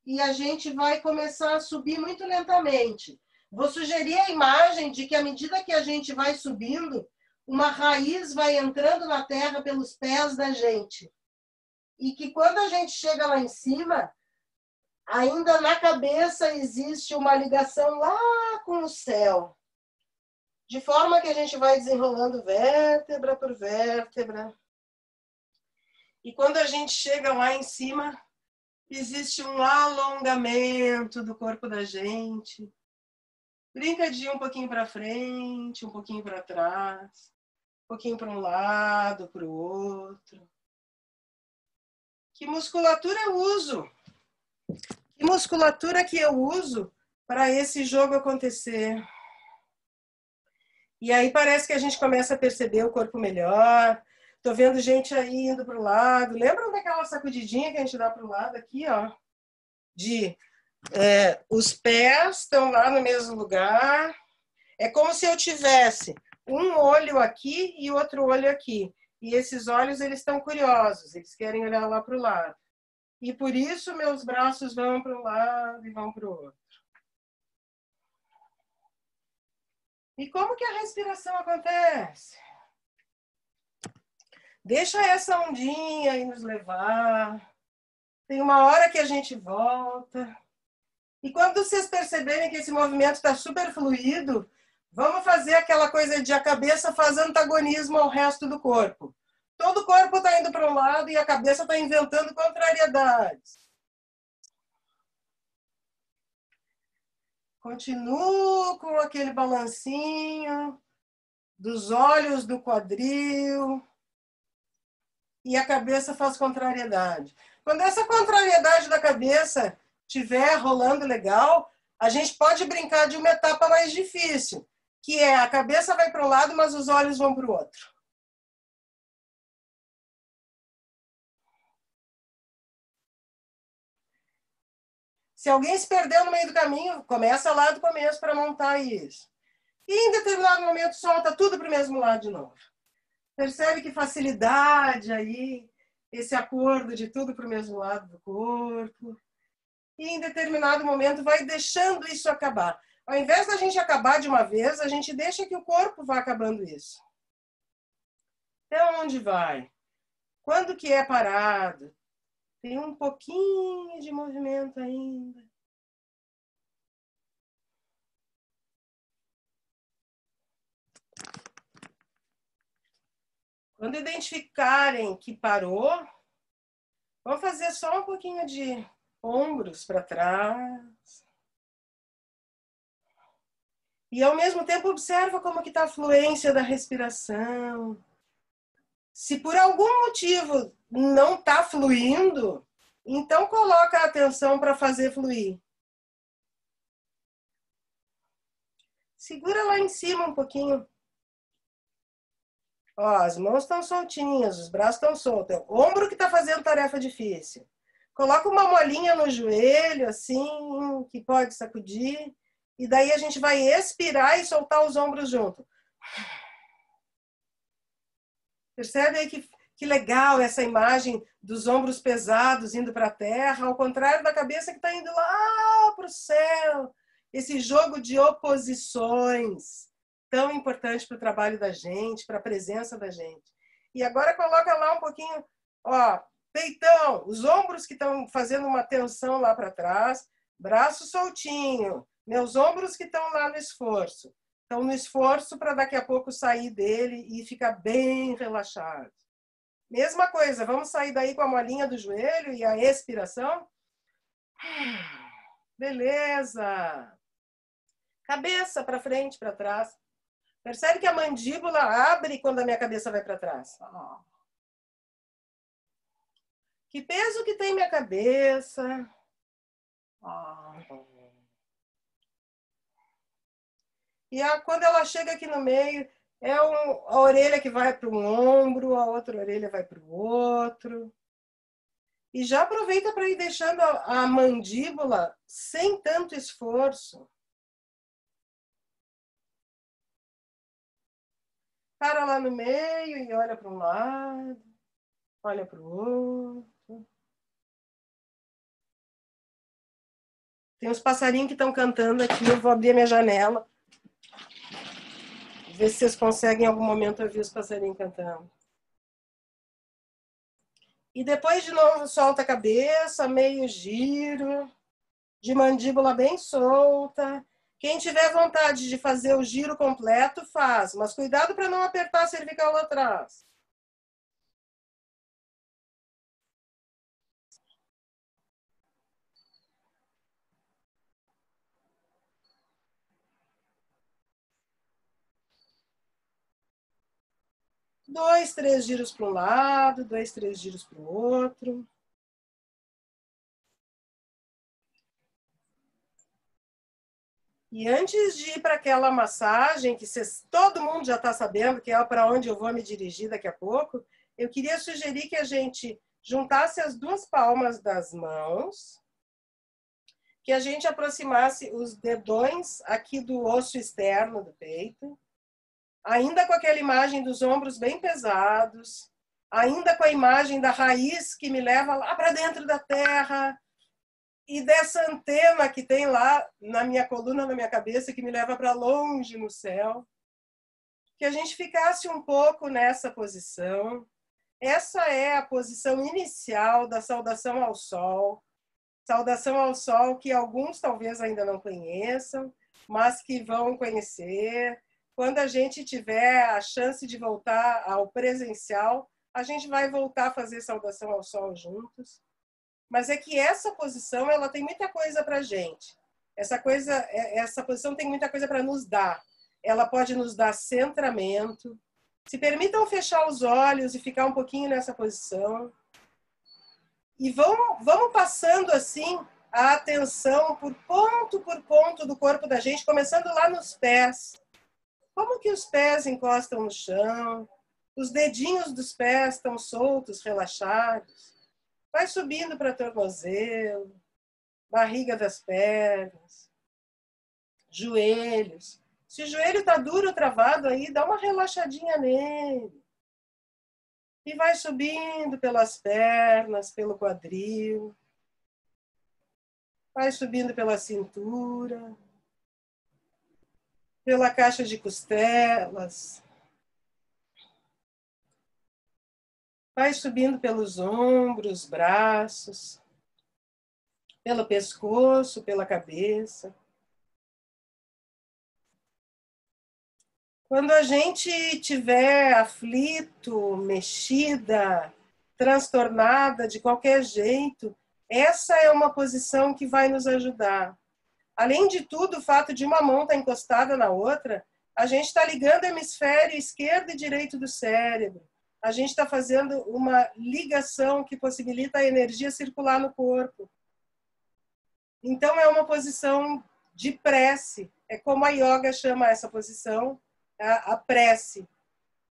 E a gente vai começar a subir muito lentamente. Vou sugerir a imagem de que, à medida que a gente vai subindo, uma raiz vai entrando na terra pelos pés da gente. E que quando a gente chega lá em cima, ainda na cabeça existe uma ligação lá com o céu. De forma que a gente vai desenrolando vértebra por vértebra. E quando a gente chega lá em cima, existe um alongamento do corpo da gente. Brinca de ir um pouquinho para frente, um pouquinho para trás, um pouquinho para um lado, para o outro. Que musculatura eu uso? Que musculatura que eu uso para esse jogo acontecer? E aí parece que a gente começa a perceber o corpo melhor. Tô vendo gente aí indo para o lado. Lembram daquela sacudidinha que a gente dá para o lado aqui, ó? Os pés estão lá no mesmo lugar. É como se eu tivesse um olho aqui e outro olho aqui. E esses olhos, eles estão curiosos. Eles querem olhar lá para o lado. E por isso meus braços vão para um lado e vão para o outro. E como que a respiração acontece? Deixa essa ondinha aí nos levar. Tem uma hora que a gente volta. E quando vocês perceberem que esse movimento está super fluido, vamos fazer aquela coisa de a cabeça faz antagonismo ao resto do corpo. Todo o corpo está indo para um lado e a cabeça está inventando contrariedades. Continuo com aquele balancinho dos olhos do quadril. E a cabeça faz contrariedade. Quando essa contrariedade da cabeça estiver rolando legal, a gente pode brincar de uma etapa mais difícil, que é a cabeça vai para um lado, mas os olhos vão para o outro. Se alguém se perdeu no meio do caminho, começa lá do começo para montar isso. E em determinado momento solta tudo para o mesmo lado de novo. Percebe que facilidade aí, esse acordo de tudo para o mesmo lado do corpo. E em determinado momento vai deixando isso acabar. Ao invés da gente acabar de uma vez, a gente deixa que o corpo vá acabando isso. Até onde vai? Quando que é parado? Tem um pouquinho de movimento ainda. Quando identificarem que parou, vamos fazer só um pouquinho de ombros para trás. E ao mesmo tempo observa como que está a fluência da respiração. Se por algum motivo não está fluindo, então coloca a atenção para fazer fluir. Segura lá em cima um pouquinho. Ó, as mãos estão soltinhas, os braços estão soltos. É o ombro que está fazendo tarefa difícil. Coloca uma molinha no joelho, assim, que pode sacudir. E daí a gente vai expirar e soltar os ombros junto. Percebe aí que legal essa imagem dos ombros pesados indo para a terra, ao contrário da cabeça que está indo lá para o céu. Esse jogo de oposições, tão importante para o trabalho da gente, para a presença da gente. E agora coloca lá um pouquinho, ó, peitão, os ombros que estão fazendo uma tensão lá para trás, braço soltinho, meus ombros que estão lá no esforço. Estão no esforço para daqui a pouco sair dele e ficar bem relaxado. Mesma coisa, vamos sair daí com a molinha do joelho e a expiração. Beleza. Cabeça para frente, para trás. Percebe que a mandíbula abre quando a minha cabeça vai para trás. Que peso que tem minha cabeça? E quando ela chega aqui no meio, a orelha que vai para um ombro, a outra orelha vai para o outro. E já aproveita para ir deixando a mandíbula sem tanto esforço. Para lá no meio e olha para um lado, olha para o outro. Tem uns passarinhos que estão cantando aqui, eu vou abrir a minha janela. Ver se vocês conseguem em algum momento ouvir os passarinhos cantando. E depois de novo solta a cabeça, meio giro, de mandíbula bem solta. Quem tiver vontade de fazer o giro completo, faz. Mas cuidado para não apertar a cervical lá atrás. Dois, três giros para um lado, 2, 3 giros para o outro. E antes de ir para aquela massagem, que todo mundo já está sabendo, que é para onde eu vou me dirigir daqui a pouco, eu queria sugerir que a gente juntasse as duas palmas das mãos, que a gente aproximasse os dedões aqui do osso externo do peito, ainda com aquela imagem dos ombros bem pesados, ainda com a imagem da raiz que me leva lá para dentro da terra, e dessa antena que tem lá na minha coluna, na minha cabeça, que me leva para longe no céu. Que a gente ficasse um pouco nessa posição. Essa é a posição inicial da saudação ao sol. Saudação ao sol que alguns talvez ainda não conheçam, mas que vão conhecer. Quando a gente tiver a chance de voltar ao presencial, a gente vai voltar a fazer saudação ao sol juntos. Mas é que essa posição, ela tem muita coisa para a gente. Essa posição tem muita coisa para nos dar. Ela pode nos dar centramento. Se permitam fechar os olhos e ficar um pouquinho nessa posição. E vamos passando assim a atenção por ponto do corpo da gente, começando lá nos pés. Como que os pés encostam no chão? Os dedinhos dos pés estão soltos, relaxados. Vai subindo para tornozelo, barriga das pernas, joelhos. Se o joelho está duro, travado aí, dá uma relaxadinha nele. E vai subindo pelas pernas, pelo quadril. Vai subindo pela cintura, pela caixa de costelas. Vai subindo pelos ombros, braços, pelo pescoço, pela cabeça. Quando a gente estiver aflito, mexida, transtornada de qualquer jeito, essa é uma posição que vai nos ajudar. Além de tudo, o fato de uma mão estar encostada na outra, a gente está ligando o hemisfério esquerdo e direito do cérebro. A gente está fazendo uma ligação que possibilita a energia circular no corpo. Então, é uma posição de prece. É como a yoga chama essa posição, a prece.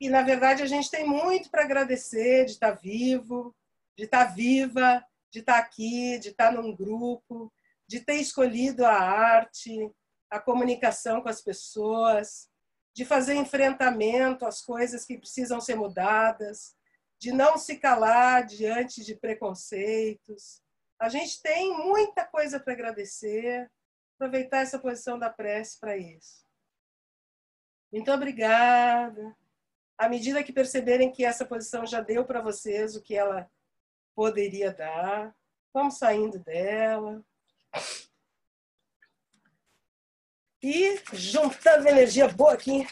E, na verdade, a gente tem muito para agradecer de estar vivo, de estar viva, de estar aqui, de estar num grupo, de ter escolhido a arte, a comunicação com as pessoas, de fazer enfrentamento às coisas que precisam ser mudadas, de não se calar diante de preconceitos. A gente tem muita coisa para agradecer, aproveitar essa posição da prece para isso. Muito obrigada. À medida que perceberem que essa posição já deu para vocês o que ela poderia dar, vamos saindo dela. E juntando energia boa aqui.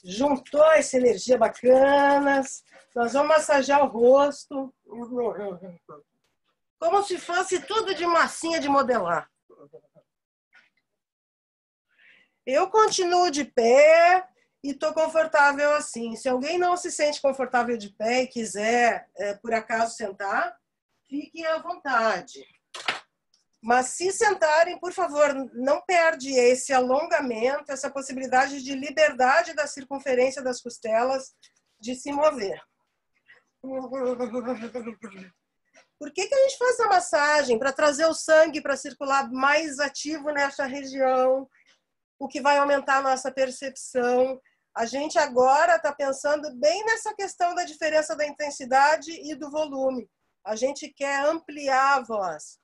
Juntou essa energia bacana. Nós vamos massagear o rosto. Como se fosse tudo de massinha de modelar. Eu continuo de pé e estou confortável assim. Se alguém não se sente confortável de pé e quiser, por acaso, sentar, fiquem à vontade. Mas se sentarem, por favor, não perde esse alongamento, essa possibilidade de liberdade da circunferência das costelas de se mover. Por que a gente faz a massagem? Para trazer o sangue para circular mais ativo nessa região o que vai aumentar a nossa percepção. A gente agora está pensando bem nessa questão da diferença da intensidade e do volume. A gente quer ampliar a voz.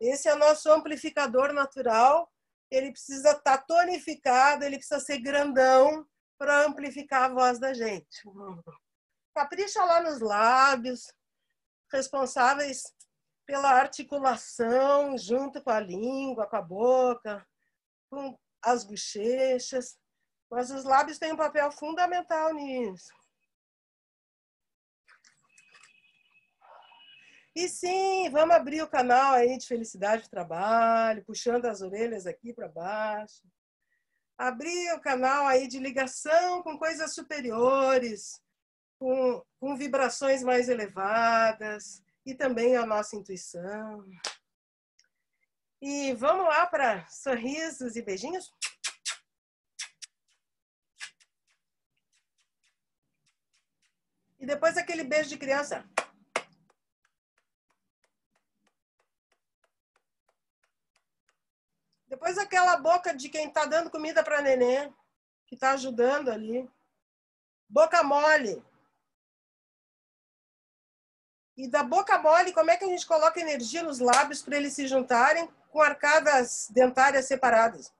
Esse é o nosso amplificador natural. Ele precisa estar tonificado, ele precisa ser grandão para amplificar a voz da gente. Capricha lá nos lábios, responsáveis pela articulação junto com a língua, com a boca, com as bochechas. Mas os lábios têm um papel fundamental nisso. E sim, vamos abrir o canal aí de felicidade do trabalho, puxando as orelhas aqui para baixo. Abrir o canal aí de ligação com coisas superiores, com vibrações mais elevadas e também a nossa intuição. E vamos lá para sorrisos e beijinhos? E depois aquele beijo de criança. Depois aquela boca de quem está dando comida para neném, que está ajudando ali. Boca mole. E da boca mole, como é que a gente coloca energia nos lábios para eles se juntarem com arcadas dentárias separadas?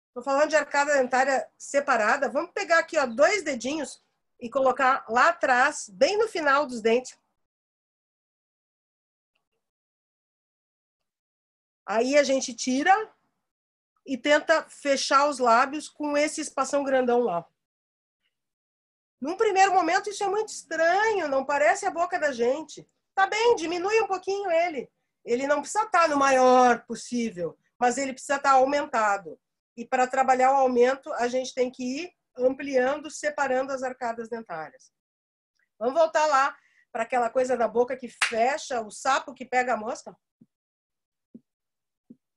Estou falando de arcada dentária separada. Vamos pegar aqui, ó, 2 dedinhos e colocar lá atrás, bem no final dos dentes. Aí a gente tira e tenta fechar os lábios com esse espação grandão lá. Num primeiro momento isso é muito estranho, não parece a boca da gente. Tá bem, diminui um pouquinho ele. Ele não precisa estar no maior possível, mas ele precisa estar aumentado. E para trabalhar o aumento, a gente tem que ir ampliando, separando as arcadas dentárias. Vamos voltar lá para aquela coisa da boca que fecha, o sapo que pega a mosca.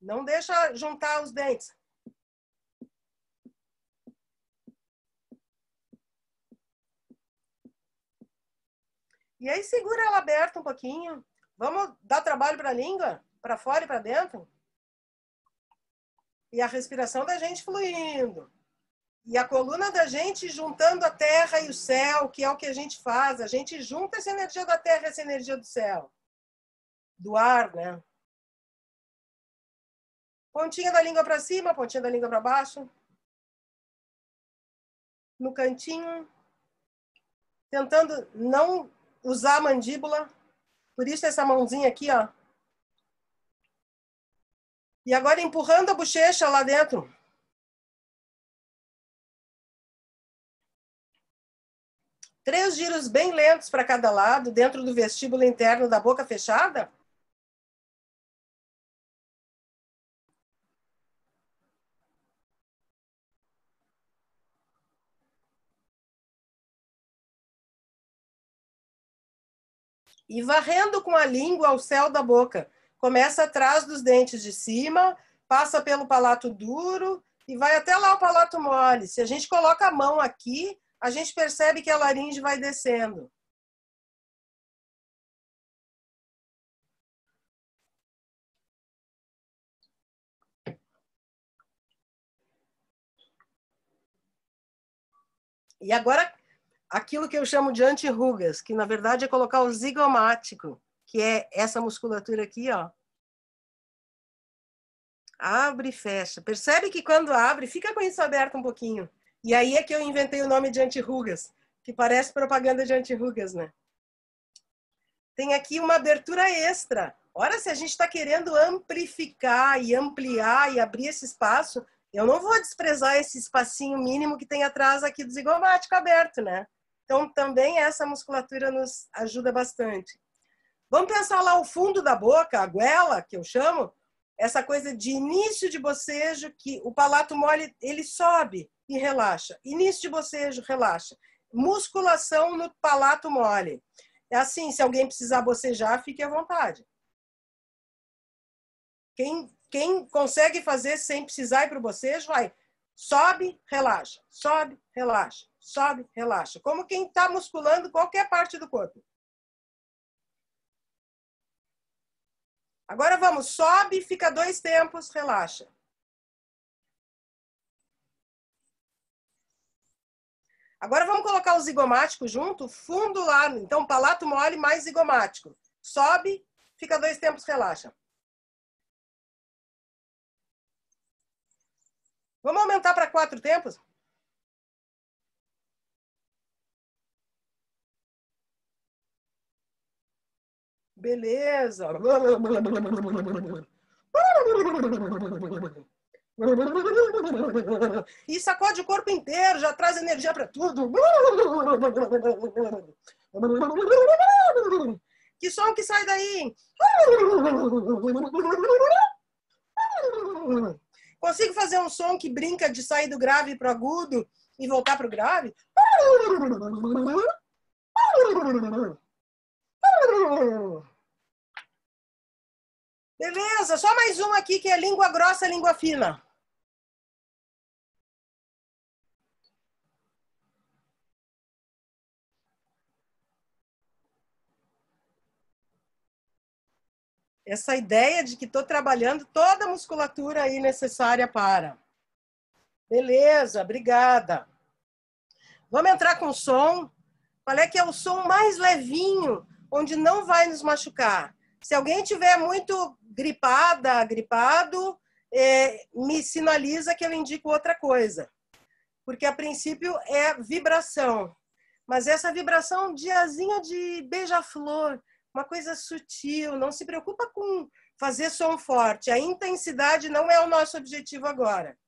Não deixa juntar os dentes. E aí segura ela aberta um pouquinho. Vamos dar trabalho para a língua? Para fora e para dentro? E a respiração da gente fluindo. E a coluna da gente juntando a terra e o céu, que é o que a gente faz. A gente junta essa energia da terra e essa energia do céu. Do ar, né? Pontinha da língua para cima, pontinha da língua para baixo. No cantinho. Tentando não usar a mandíbula. Por isso essa mãozinha aqui, ó. E agora empurrando a bochecha lá dentro. Três giros bem lentos para cada lado, dentro do vestíbulo interno da boca fechada. E varrendo com a língua ao céu da boca. Começa atrás dos dentes de cima, passa pelo palato duro e vai até lá o palato mole. Se a gente coloca a mão aqui, a gente percebe que a laringe vai descendo. E agora, aquilo que eu chamo de anti-rugas, que na verdade é colocar o zigomático, que é essa musculatura aqui, ó. Abre e fecha. Percebe que quando abre, fica com isso aberto um pouquinho. E aí é que eu inventei o nome de anti-rugas, que parece propaganda de anti-rugas, né? Tem aqui uma abertura extra. Ora, se a gente está querendo amplificar e ampliar e abrir esse espaço, eu não vou desprezar esse espacinho mínimo que tem atrás aqui do zigomático aberto, né? Então, também essa musculatura nos ajuda bastante. Vamos pensar lá o fundo da boca, a goela, que eu chamo, essa coisa de início de bocejo, que o palato mole, ele sobe e relaxa. Início de bocejo, relaxa. Musculação no palato mole. É assim, se alguém precisar bocejar, fique à vontade. Quem consegue fazer sem precisar ir para o bocejo, vai. Sobe, relaxa. Sobe, relaxa. Sobe, relaxa. Como quem está musculando qualquer parte do corpo. Agora vamos, sobe, fica 2 tempos, relaxa. Agora vamos colocar o zigomático junto, fundo lá. Então, palato mole mais zigomático. Sobe, fica 2 tempos, relaxa. Vamos aumentar para 4 tempos? Beleza. E sacode o corpo inteiro, já traz energia para tudo. Que som que sai daí? Consigo fazer um som que brinca de sair do grave para o agudo e voltar para o grave? Beleza, só mais um aqui que é língua grossa, língua fina. Essa ideia de que estou trabalhando toda a musculatura aí necessária para. Beleza, obrigada. Vamos entrar com som. Qual é que é o som mais levinho, onde não vai nos machucar? Se alguém tiver muito gripada, gripado, me sinaliza que eu indico outra coisa. Porque, a princípio, é vibração. Mas essa vibração diazinha de beija-flor, uma coisa sutil, não se preocupa com fazer som forte. A intensidade não é o nosso objetivo agora.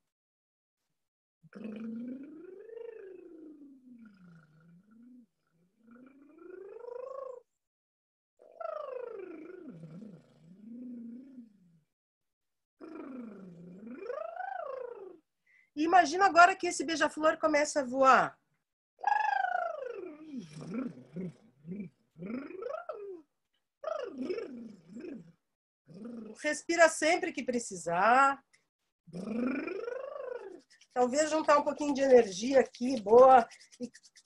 E imagina agora que esse beija-flor começa a voar. Respira sempre que precisar. Talvez juntar um pouquinho de energia aqui, boa,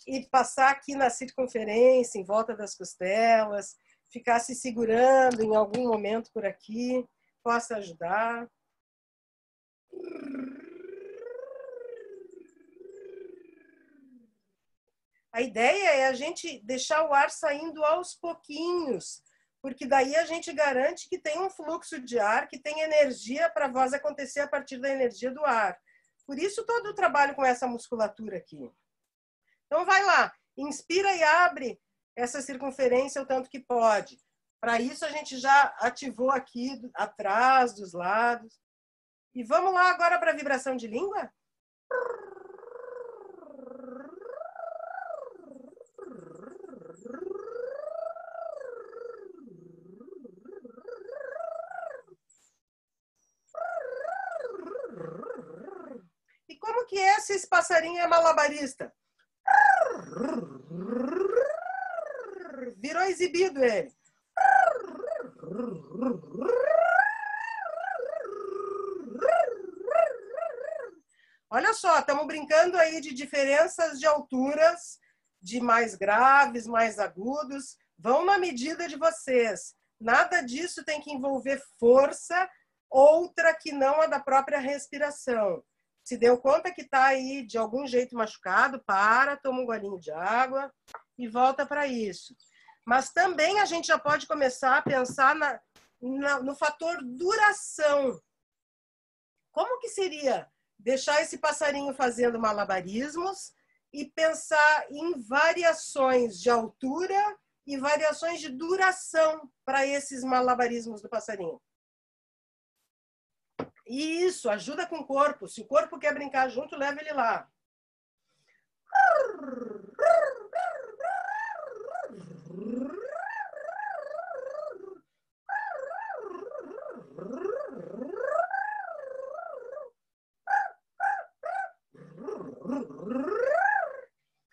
e passar aqui na circunferência, em volta das costelas, ficar se segurando em algum momento por aqui, possa ajudar. A ideia é a gente deixar o ar saindo aos pouquinhos, porque daí a gente garante que tem um fluxo de ar, que tem energia para a voz acontecer a partir da energia do ar. Por isso todo o trabalho com essa musculatura aqui. Então vai lá, inspira e abre essa circunferência o tanto que pode. Para isso a gente já ativou aqui atrás, dos lados. E vamos lá agora para a vibração de língua? E como que é se esse passarinho é malabarista? Virou exibido ele. Olha só, estamos brincando aí de diferenças de alturas, de mais graves, mais agudos. Vão na medida de vocês. Nada disso tem que envolver força, outra que não a da própria respiração. Se deu conta que está aí de algum jeito machucado, para, toma um golinho de água e volta para isso. Mas também a gente já pode começar a pensar no fator duração. Como que seria deixar esse passarinho fazendo malabarismos e pensar em variações de altura e variações de duração para esses malabarismos do passarinho? E isso, ajuda com o corpo. Se o corpo quer brincar junto, leva ele lá.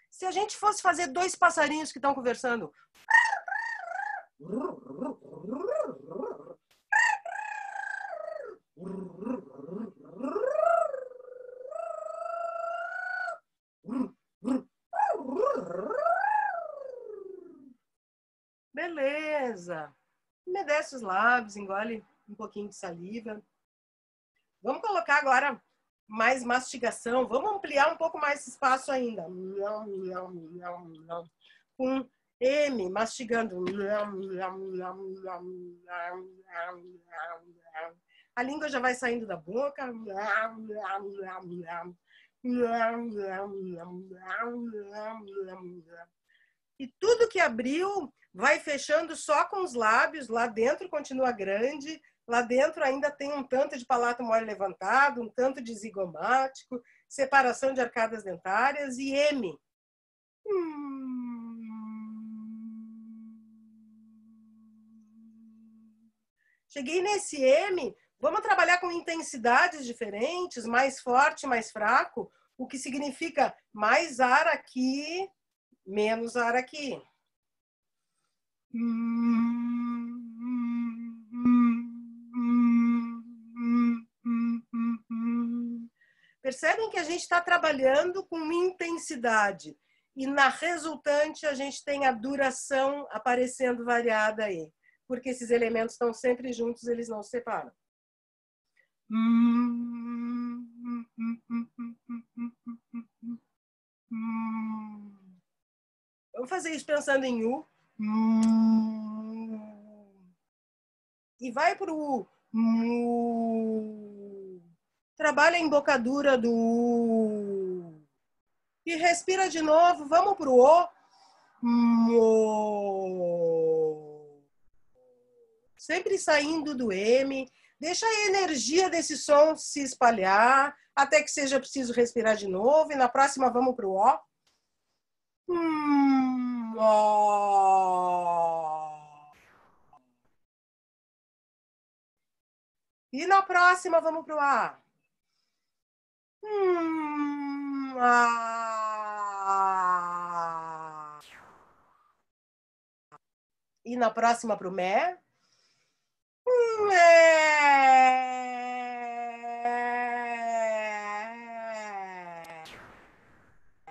Se a gente fosse fazer 2 passarinhos que estão conversando. Beleza. Umedece os lábios, engole um pouquinho de saliva. Vamos colocar agora mais mastigação. Vamos ampliar um pouco mais esse espaço ainda. Com M, mastigando. A língua já vai saindo da boca. E tudo que abriu vai fechando só com os lábios. Lá dentro continua grande. Lá dentro ainda tem um tanto de palato mole levantado, um tanto de zigomático, separação de arcadas dentárias e M. Cheguei nesse M, vamos trabalhar com intensidades diferentes, mais forte, mais fraco, o que significa mais ar aqui, menos ar aqui. Percebem que a gente está trabalhando com intensidade e na resultante a gente tem a duração aparecendo variada aí, porque esses elementos estão sempre juntos, eles não se separam. Vamos fazer isso pensando em U. E vai para o U. Trabalha a embocadura do U. E respira de novo. Vamos para o O. Sempre saindo do M. Deixa a energia desse som se espalhar até que seja preciso respirar de novo. E na próxima vamos para o O. E na próxima vamos para o A. E na próxima para o Mé.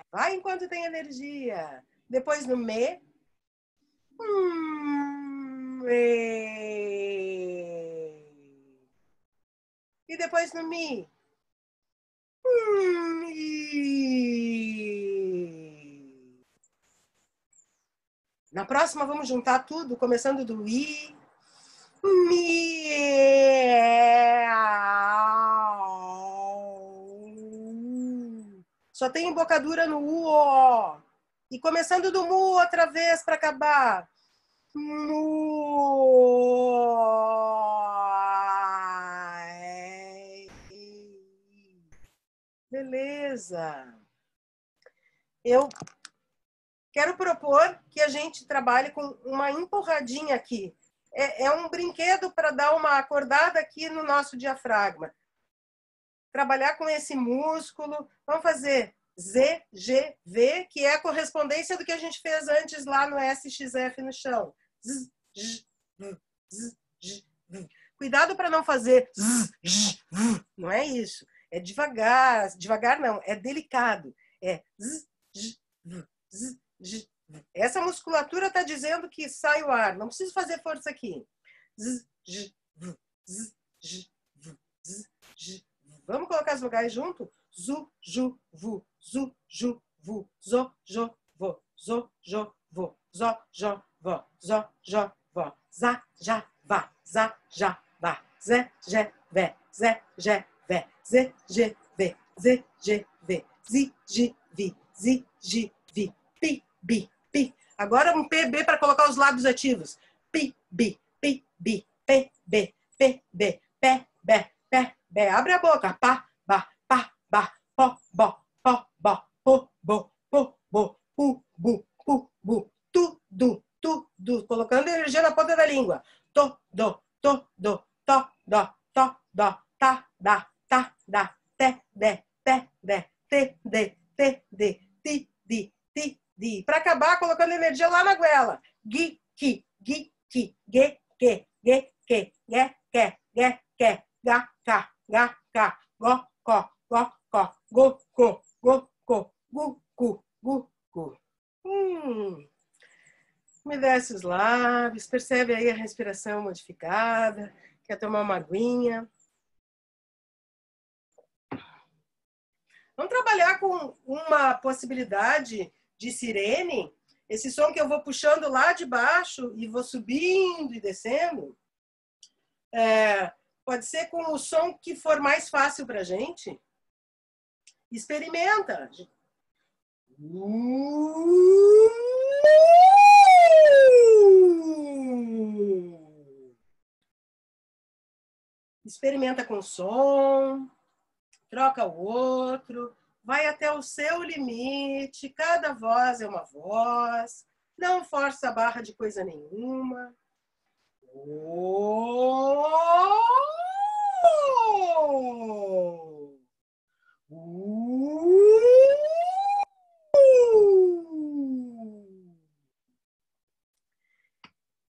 Vai enquanto tem energia. Depois no Me. E depois no Mi. Na próxima vamos juntar tudo, começando do I. Mi. Só tem embocadura no U, O. E começando do Mu outra vez para acabar. Mu. Beleza. Eu quero propor que a gente trabalhe com uma empurradinha aqui. É um brinquedo para dar uma acordada aqui no nosso diafragma. Trabalhar com esse músculo. Vamos fazer Z, G, V, que é a correspondência do que a gente fez antes lá no SXF no chão. Z, J, V, Z, J, V. Cuidado para não fazer Z, J, V. Não é isso. É devagar. Devagar não, é delicado. É Z, J, V, Z, J, V. Essa musculatura está dizendo que sai o ar. Não preciso fazer força aqui. Z, J, V, Z, J, V, Z, J, V. Vamos colocar as vogais junto? Zu, ju, vu, zu, ju, vu, zo, jo, vo, zo, jo, vo, zo, jo, vo, zo, jo, vo, za, já, vá, za, já, vá, zé, jé, vé, zé, jé, vé, zé, gê, vé, zé, gê, vé, zi, gi, vi, zi, gi, vi, pi, bi, pi. Agora um PB para colocar os lábios ativos. Pi, bi, p, b, pé, bé, pé, bé. Abre a boca. Pá, ba, pó, bó, po, bo, pu, bu, tu, du. Colocando energia na ponta da língua. To, do, to, dó, tá, da, te, de, ti, di. Para acabar, colocando energia lá na goela. Gi, ki, ge, que, ge, ga, ka, go, ko, gu, ku. Me desce os lábios, percebe aí a respiração modificada, Quer tomar uma aguinha? Vamos trabalhar com uma possibilidade de sirene. Esse som que eu vou puxando lá de baixo e vou subindo e descendo. Pode ser com o som que for mais fácil para a gente. Experimenta. Experimenta com som, troca o outro, vai até o seu limite, cada voz é uma voz, não força a barra de coisa nenhuma.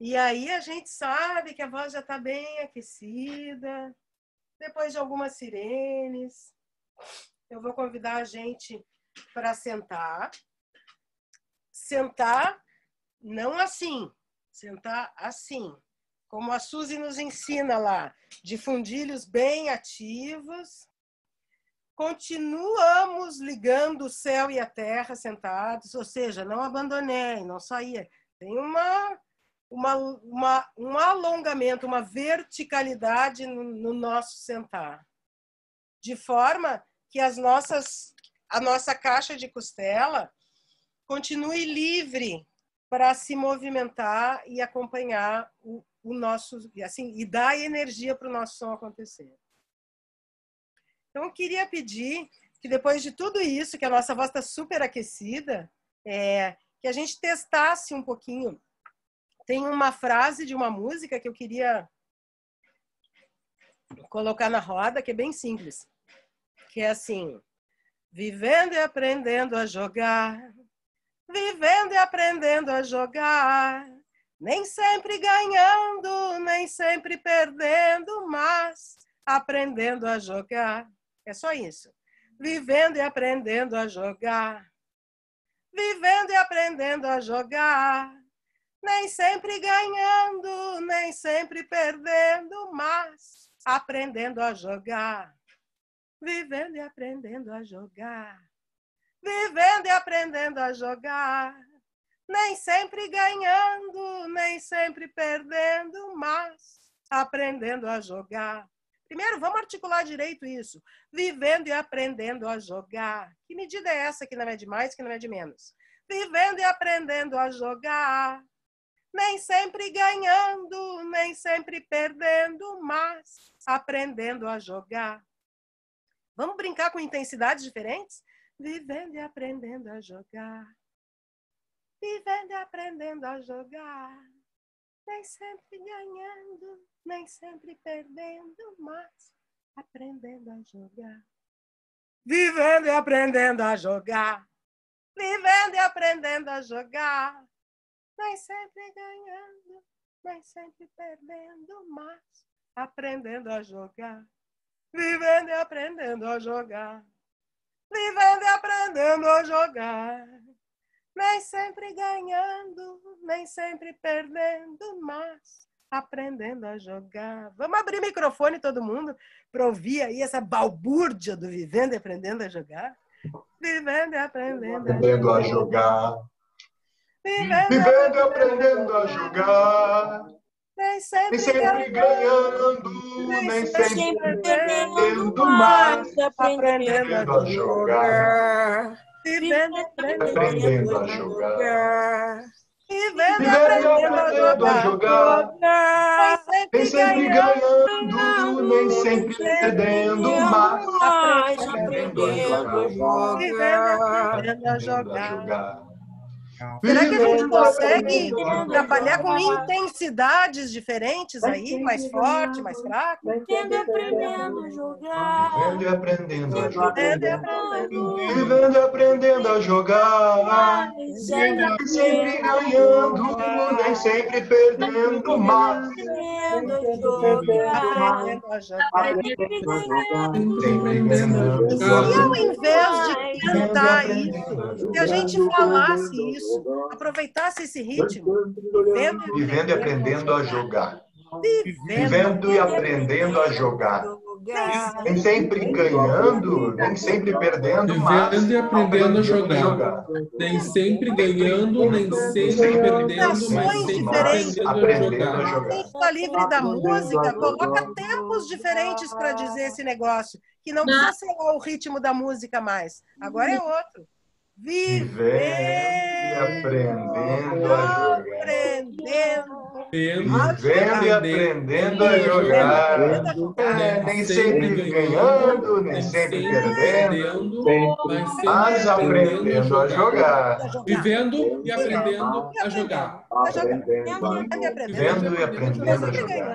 E aí a gente sabe que a voz já está bem aquecida. Depois de algumas sirenes, eu vou convidar a gente para sentar. Sentar não assim, sentar assim. Como a Suzy nos ensina lá, de fundilhos bem ativos. Continuamos ligando o céu e a terra sentados, ou seja, não abandonei, não saía. Tem um alongamento, uma verticalidade no nosso sentar. De forma que a nossa caixa de costela continue livre para se movimentar e acompanhar o nosso, assim, e dar energia para o nosso som acontecer. Então, eu queria pedir que depois de tudo isso, que a nossa voz está super aquecida, que a gente testasse um pouquinho. Tem uma frase de uma música que eu queria colocar na roda, que é bem simples. Que é assim: vivendo e aprendendo a jogar, vivendo e aprendendo a jogar, nem sempre ganhando, nem sempre perdendo, mas aprendendo a jogar. É só isso. Vivendo e aprendendo a jogar, vivendo e aprendendo a jogar, nem sempre ganhando, nem sempre perdendo, mas aprendendo a jogar. Vivendo e aprendendo a jogar. Vivendo e aprendendo a jogar. Nem sempre ganhando, nem sempre perdendo, mas aprendendo a jogar. Primeiro, vamos articular direito isso. Vivendo e aprendendo a jogar. Que medida é essa que não é de mais, que não é de menos? Vivendo e aprendendo a jogar. Nem sempre ganhando, nem sempre perdendo, mas aprendendo a jogar. Vamos brincar com intensidades diferentes? Vivendo e aprendendo a jogar. Vivendo e aprendendo a jogar. Nem sempre ganhando, nem sempre perdendo, mas aprendendo a jogar. Vivendo e aprendendo a jogar. Vivendo e aprendendo a jogar. Nem sempre ganhando, nem sempre perdendo, mas aprendendo a jogar. Vivendo e aprendendo a jogar. Vivendo e aprendendo a jogar. Nem sempre ganhando, nem sempre perdendo, mas aprendendo a jogar. Vamos abrir o microfone todo mundo para ouvir aí essa balbúrdia do vivendo e aprendendo a jogar. Vivendo e aprendendo a jogar. Vivendo e aprendendo a jogar. Nem sempre ganhando, nem sempre perdendo, mas aprendendo a jogar. Vivendo e Aprendendo a jogar. Vivendo e aprendendo a jogar. Nem sempre ganhando, nem sempre perdendo, mas aprendendo a jogar. Vivendo e aprendendo a jogar. Será que a gente consegue trabalhar com intensidades diferentes aí? Mais forte, mais fraco? Vivendo e aprendendo a jogar. Vivendo e aprendendo a jogar. Vivendo e aprendendo. Vivendo e aprendendo a jogar. Nem sempre ganhando, nem sempre perdendo, mas Aprendendo a jogar. sempre ganhando. E ao invés de cantar isso, se a gente falasse isso, aproveitasse esse ritmo, Vivendo e aprendendo a jogar. Vivendo e aprendendo a jogar. Nem sempre ganhando, nem sempre perdendo, mas Vivendo e aprendendo a jogar. Nem sempre ganhando, nem sempre perdendo, mas sempre aprendendo a jogar. Quem está livre da música, coloca tempos diferentes para dizer esse negócio, que não precisa ser o ritmo da música mais. Agora é outro. Vivendo e aprendendo a jogar. Vivendo e aprendendo a jogar. Nem sempre ganhando, nem sempre perdendo, mas aprendendo a jogar. Vivendo e aprendendo a jogar. Vivendo e aprendendo a jogar.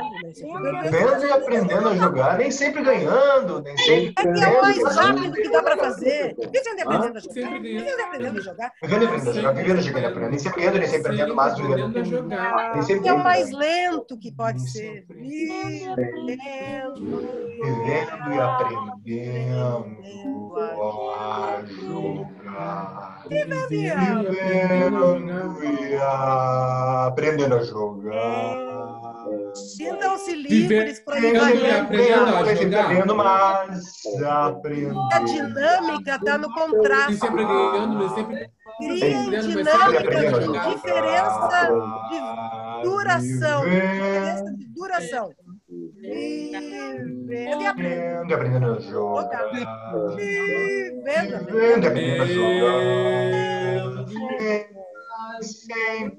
Vivendo e aprendendo a jogar. Nem sempre ganhando, nem sempre É o mais perdendo. rápido que dá para fazer. Vivendo e aprendendo a jogar. Vivendo e aprendendo a jogar. Vivendo e aprendendo a jogar. Vivendo e aprendendo. Nem sempre ganhando, nem sempre perdendo, mas vivendo. a jogar. Nem sempre É o mais lento que pode ser. Vivendo e aprendendo a jogar. Vivendo e aprendendo a jogar. Sintam-se livres para Vivendo e aprendendo a jogar. Aprendendo, mas aprendendo. A dinâmica está no contraste. Nem sempre ganhando, nem sempre Criem perdendo, mas sempre dinâmica aprendendo a de jogar. diferença de duração. Diferença de duração. Vivendo e aprendendo. Vivendo e aprendendo a jogar. Vivendo. Vivendo e aprendendo a jogar. Sempre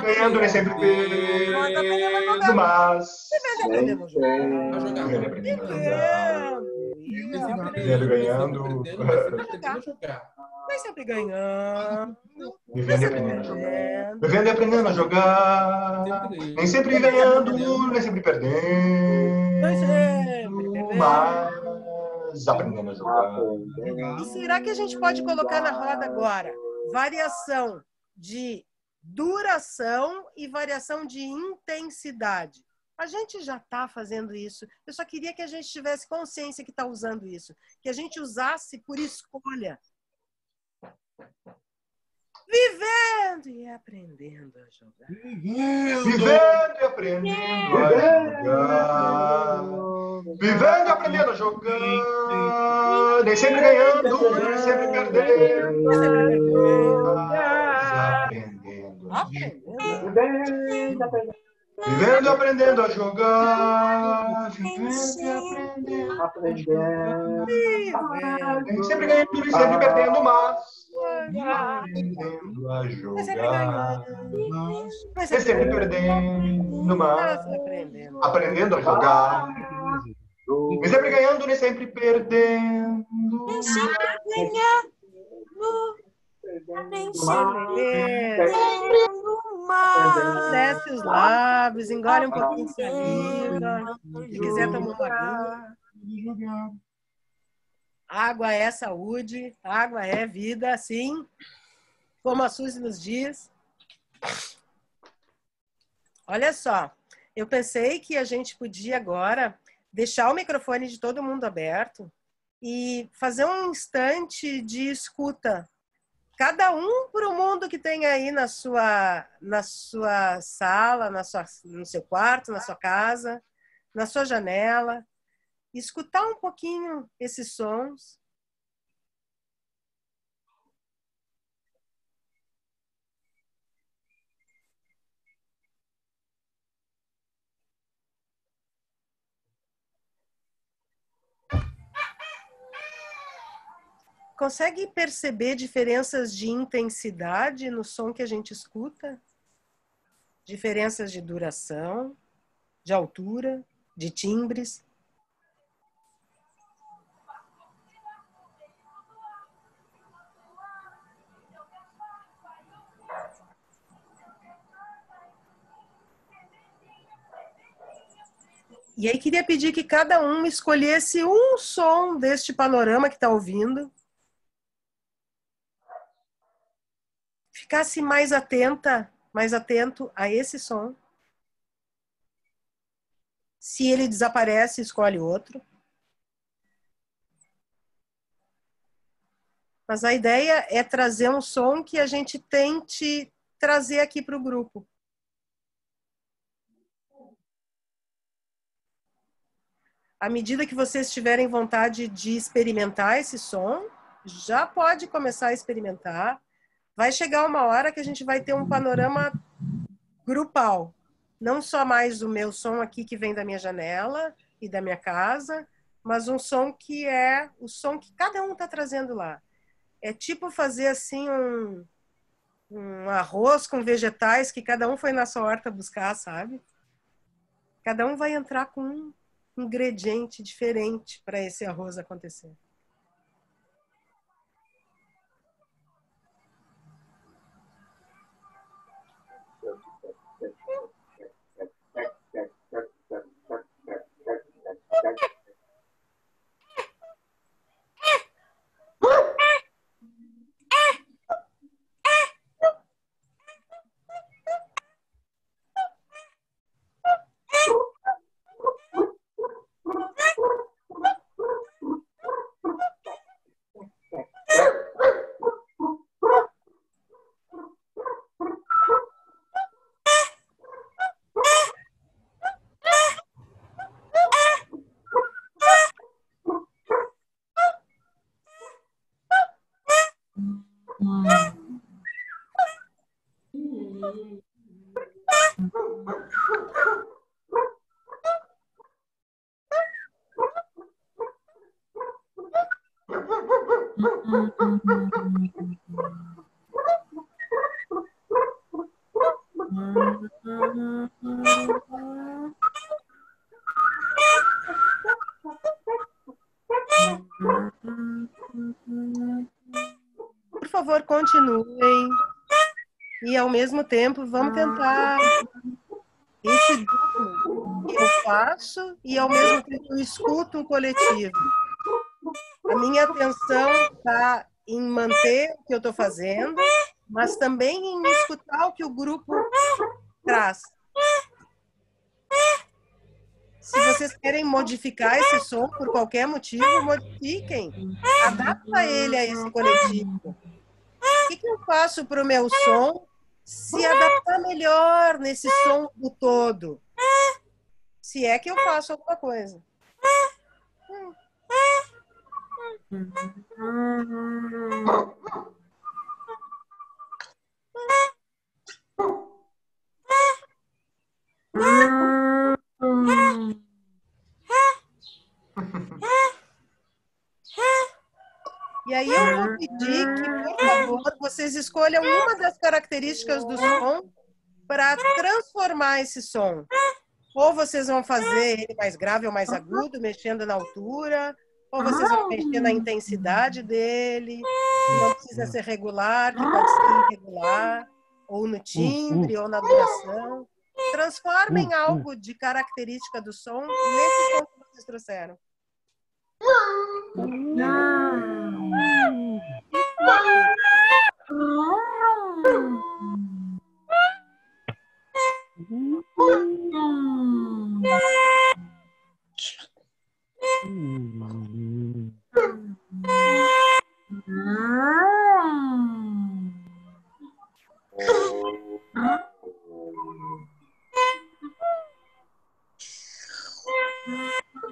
ganhando, nem sempre perdendo, mas Vivendo e aprendendo a jogar. A jogar. vivendo e aprendendo a jogar. Vivendo. Ganhando. Aprendendo a jogar. Nem sempre ganhando. Vivendo e aprendendo a jogar. Vivendo e aprendendo a jogar. Nem sempre ganhando, nem sempre perdendo, mas aprendendo a jogar. E será que a gente pode colocar na roda agora variação de duração e variação de intensidade? A gente já está fazendo isso. Eu só queria que a gente tivesse consciência que está usando isso. Que a gente usasse por escolha. Vivendo e aprendendo a jogar. Vivendo e aprendendo a jogar. Vivendo e aprendendo a jogar. Nem sempre ganhando, nem sempre perdendo. Mas aprendendo a jogar. Vivendo e aprendendo a jogar. Vivendo e aprendendo. Nem sempre ganhando, nem sempre perdendo, mas aprendendo a jogar. Nem sempre perdendo, mas aprendendo a jogar. Nem sempre ganhando, nem sempre perdendo. Nem sempre ganhando, nem sempre perdendo. Desce os lábios, engole um pouquinho de saliva. Se quiser tomar uma aguinha. Água é saúde, água é vida, assim como a Suzy nos diz. Olha só, eu pensei que a gente podia agora deixar o microfone de todo mundo aberto e fazer um instante de escuta. Cada um para o mundo que tem aí na sua sala, no seu quarto, na sua casa, na sua janela. Escutar um pouquinho esses sons. Consegue perceber diferenças de intensidade no som que a gente escuta? Diferenças de duração, de altura, de timbres? E aí queria pedir que cada um escolhesse um som deste panorama que está ouvindo. Ficasse mais atenta, mais atento a esse som. Se ele desaparece, escolhe outro. Mas a ideia é trazer um som que a gente tente trazer aqui para o grupo. À medida que vocês tiverem vontade de experimentar esse som, já pode começar a experimentar. Vai chegar uma hora que a gente vai ter um panorama grupal. Não só mais o meu som aqui que vem da minha janela e da minha casa, mas um som que é o som que cada um está trazendo lá. É tipo fazer assim um arroz com vegetais que cada um foi na sua horta buscar, sabe? Cada um vai entrar com um ingrediente diferente para esse arroz acontecer. Por favor, continuem. E, ao mesmo tempo, vamos tentar esse duplo que eu faço e, ao mesmo tempo, eu escuto o coletivo. A minha atenção está em manter o que eu estou fazendo, mas também em escutar o que o grupo traz. Se vocês querem modificar esse som por qualquer motivo, modifiquem. Adapta ele a esse coletivo. O que eu faço para o meu som se adaptar melhor nesse som do todo? Se é que eu faço alguma coisa. E aí eu vou pedir que, por favor, vocês escolham uma das características do som para transformar esse som. Ou vocês vão fazer ele mais grave ou mais agudo, mexendo na altura, ou vocês vão mexer na intensidade dele, não precisa ser regular, que pode ser irregular, ou no timbre, ou na duração. Transformem algo de característica do som nesse som que vocês trouxeram.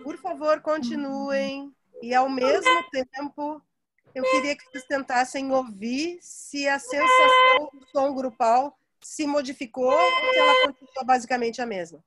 Por favor, continuem. E, ao mesmo tempo, eu queria que vocês tentassem ouvir se a sensação do som grupal se modificou ou se ela continua basicamente a mesma.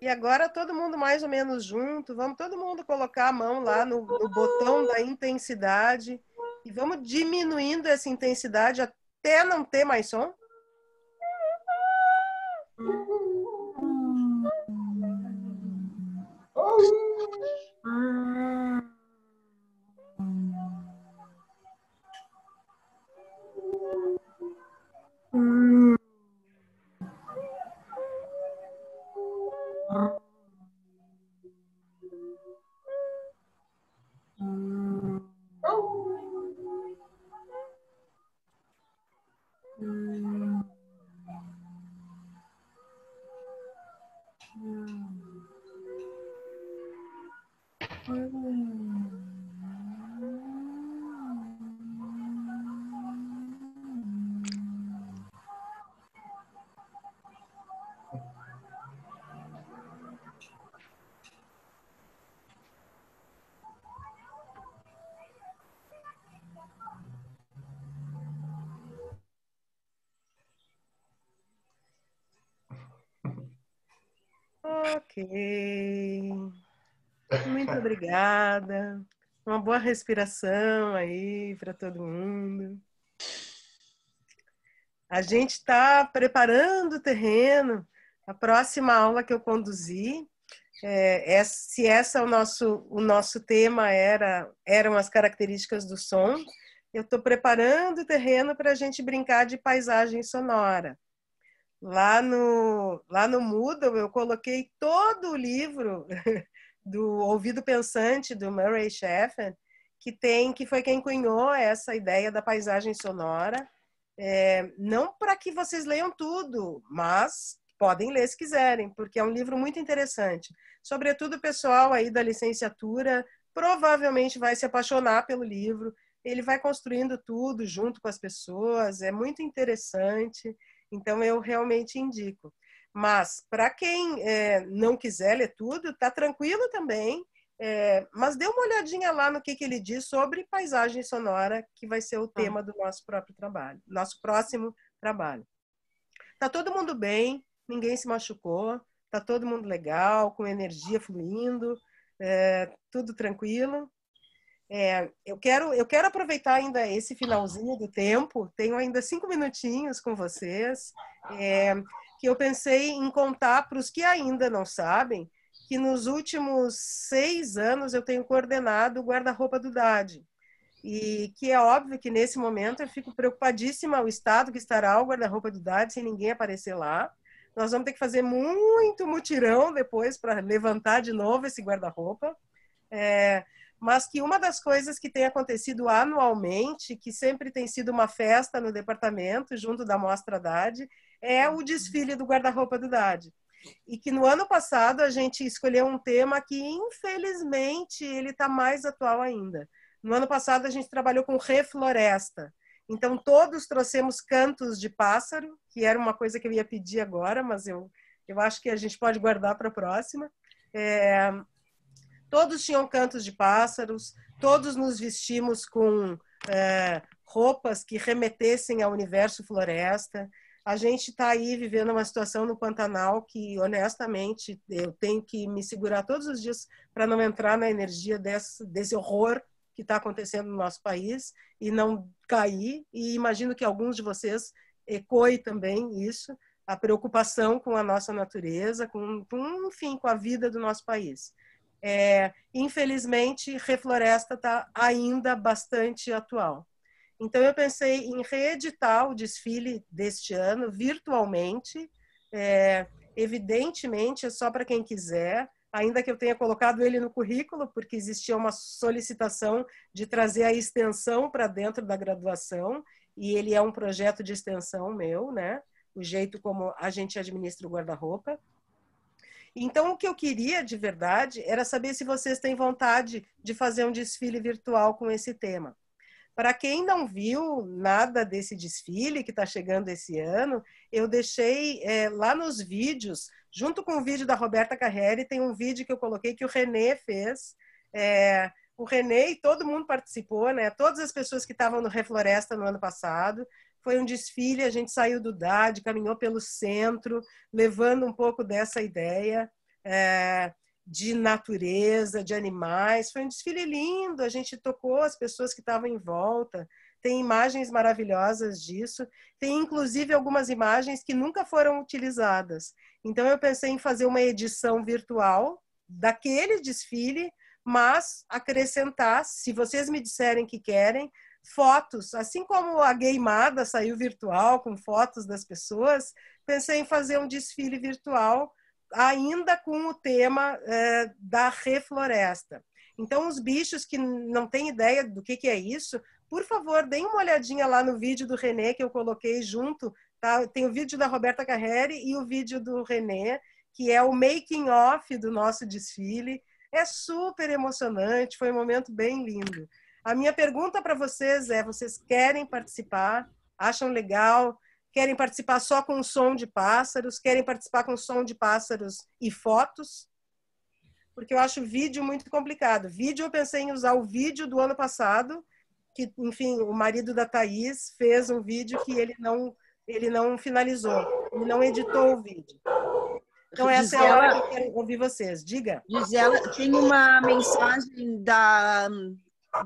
E agora todo mundo mais ou menos junto, vamos todo mundo colocar a mão lá no botão da intensidade e vamos diminuindo essa intensidade até não ter mais som. Ok. Muito obrigada. Uma boa respiração aí para todo mundo. A gente está preparando o terreno. A próxima aula que eu conduzi, se essa o nosso tema eram as características do som, eu estou preparando o terreno para a gente brincar de paisagem sonora. Lá no Moodle eu coloquei todo o livro do Ouvido Pensante, do Murray Schaffen, que foi quem cunhou essa ideia da paisagem sonora. Não para que vocês leiam tudo, mas podem ler se quiserem, porque é um livro muito interessante. Sobretudo o pessoal aí da licenciatura provavelmente vai se apaixonar pelo livro. Ele vai construindo tudo junto com as pessoas, é muito interessante. Então, eu realmente indico. Mas, para quem não quiser ler tudo, tá tranquilo também. Mas dê uma olhadinha lá no que ele diz sobre paisagem sonora, que vai ser o tema do nosso próprio trabalho, nosso próximo trabalho. Tá todo mundo bem, ninguém se machucou, tá todo mundo legal, com energia fluindo, tudo tranquilo. Eu quero aproveitar ainda esse finalzinho do tempo, tenho ainda 5 minutinhos com vocês, que eu pensei em contar para os que ainda não sabem, que nos últimos 6 anos eu tenho coordenado o guarda-roupa do DAD, e que é óbvio que nesse momento eu fico preocupadíssima o estado que estará o guarda-roupa do DAD sem ninguém aparecer lá. Nós vamos ter que fazer muito mutirão depois para levantar de novo esse guarda-roupa. Mas que uma das coisas que tem acontecido anualmente, que sempre tem sido uma festa no departamento, junto da Mostra DAD, é o desfile do guarda-roupa do DAD. E que no ano passado a gente escolheu um tema que, infelizmente, ele está mais atual ainda. No ano passado a gente trabalhou com refloresta. Então, todos trouxemos cantos de pássaro, que era uma coisa que eu ia pedir agora, mas eu acho que a gente pode guardar para a próxima. Todos tinham cantos de pássaros, todos nos vestimos com roupas que remetessem ao universo floresta. A gente está aí vivendo uma situação no Pantanal que, honestamente, eu tenho que me segurar todos os dias para não entrar na energia desse horror que está acontecendo no nosso país e não cair. E imagino que alguns de vocês ecoem também isso, a preocupação com a nossa natureza, enfim, com a vida do nosso país. Infelizmente, Refloresta está ainda bastante atual. Então, eu pensei em reeditar o desfile deste ano virtualmente. Evidentemente, é só para quem quiser, ainda que eu tenha colocado ele no currículo, porque existia uma solicitação de trazer a extensão para dentro da graduação, e ele é um projeto de extensão meu, né? O jeito como a gente administra o guarda-roupa. Então, o que eu queria, de verdade, era saber se vocês têm vontade de fazer um desfile virtual com esse tema. Para quem não viu nada desse desfile que está chegando esse ano, eu deixei lá nos vídeos, junto com o vídeo da Roberta Carreri, tem um vídeo que eu coloquei que o René fez. O René e todo mundo participou, né? Todas as pessoas que estavam no Refloresta no ano passado. Foi um desfile, a gente saiu do DAD, caminhou pelo centro, levando um pouco dessa ideia de natureza, de animais. Foi um desfile lindo, a gente tocou as pessoas que estavam em volta. Tem imagens maravilhosas disso. Tem, inclusive, algumas imagens que nunca foram utilizadas. Então, eu pensei em fazer uma edição virtual daquele desfile, mas acrescentar, se vocês me disserem que querem, fotos, assim como a Gaymada saiu virtual com fotos das pessoas, pensei em fazer um desfile virtual ainda com o tema da refloresta. Então, os bichos que não têm ideia do que é isso, por favor, deem uma olhadinha lá no vídeo do René que eu coloquei junto. Tá? Tem o vídeo da Roberta Carreri e o vídeo do René, que é o making of do nosso desfile. É super emocionante, foi um momento bem lindo. A minha pergunta para vocês é: vocês querem participar? Acham legal? Querem participar só com o som de pássaros? Querem participar com som de pássaros e fotos? Porque eu acho vídeo muito complicado. Vídeo, eu pensei em usar o vídeo do ano passado, que, enfim, o marido da Thaís fez um vídeo que ele não finalizou, ele não editou o vídeo. Então, essa é a hora que eu quero ouvir vocês. Diga. Gisela, tem uma mensagem da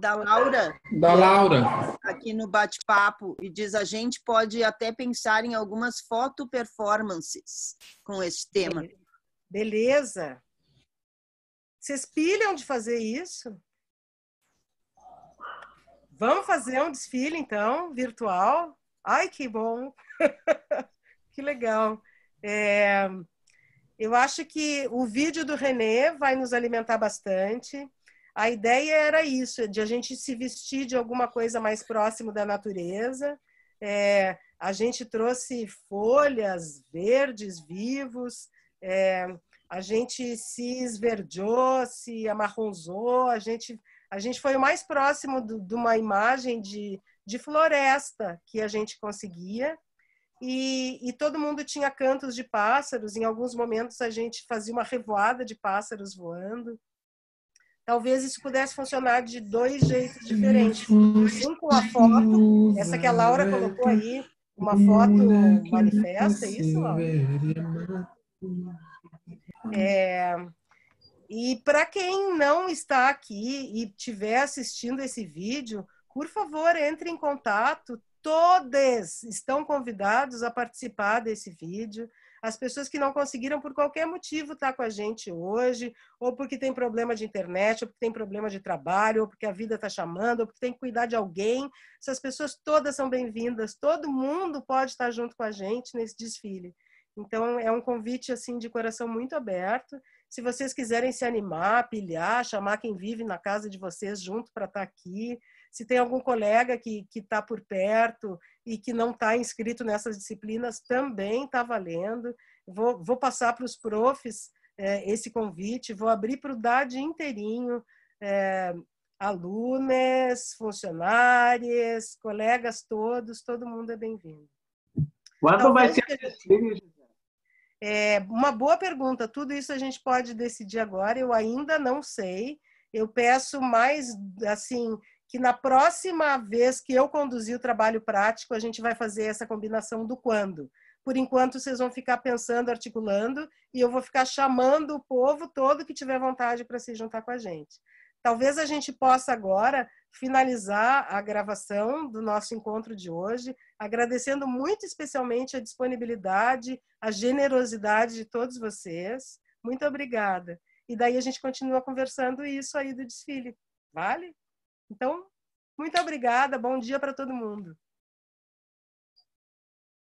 Laura. Da Laura. Aqui no bate-papo, e diz: a gente pode até pensar em algumas foto-performances com esse tema. Beleza. Vocês pilham de fazer isso? Vamos fazer um desfile, então, virtual? Ai, que bom! Que legal! Eu acho que o vídeo do René vai nos alimentar bastante. A ideia era isso, de a gente se vestir de alguma coisa mais próximo da natureza. A gente trouxe folhas verdes vivos, a gente se esverdeou, se amarronzou, a gente foi o mais próximo de uma imagem de floresta que a gente conseguia. E todo mundo tinha cantos de pássaros. Em alguns momentos a gente fazia uma revoada de pássaros voando. Talvez isso pudesse funcionar de dois jeitos diferentes. Um com a foto, essa que a Laura colocou aí, uma foto manifesta, é isso, Laura? E para quem não está aqui e estiver assistindo esse vídeo, por favor, entre em contato. Todos estão convidados a participar desse vídeo. As pessoas que não conseguiram, por qualquer motivo, estar com a gente hoje, ou porque tem problema de internet, ou porque tem problema de trabalho, ou porque a vida está chamando, ou porque tem que cuidar de alguém, essas pessoas todas são bem-vindas. Todo mundo pode estar junto com a gente nesse desfile. Então, é um convite assim de coração muito aberto. Se vocês quiserem se animar, pilhar, chamar quem vive na casa de vocês junto para estar aqui. Se tem algum colega que está por perto e que não está inscrito nessas disciplinas, também está valendo. Vou passar para os profs esse convite, vou abrir para o DAD inteirinho, alunos, funcionários, colegas todos, todo mundo é bem-vindo. Quando vai ser? Uma boa pergunta. Tudo isso a gente pode decidir agora. Eu ainda não sei. Eu peço mais, assim, que na próxima vez que eu conduzir o trabalho prático, a gente vai fazer essa combinação do quando. Por enquanto, vocês vão ficar pensando, articulando, e eu vou ficar chamando o povo todo que tiver vontade para se juntar com a gente. Talvez a gente possa agora finalizar a gravação do nosso encontro de hoje, agradecendo muito especialmente a disponibilidade, a generosidade de todos vocês. Muito obrigada. E daí a gente continua conversando isso aí do desfile. Vale? Então, muito obrigada. Bom dia para todo mundo.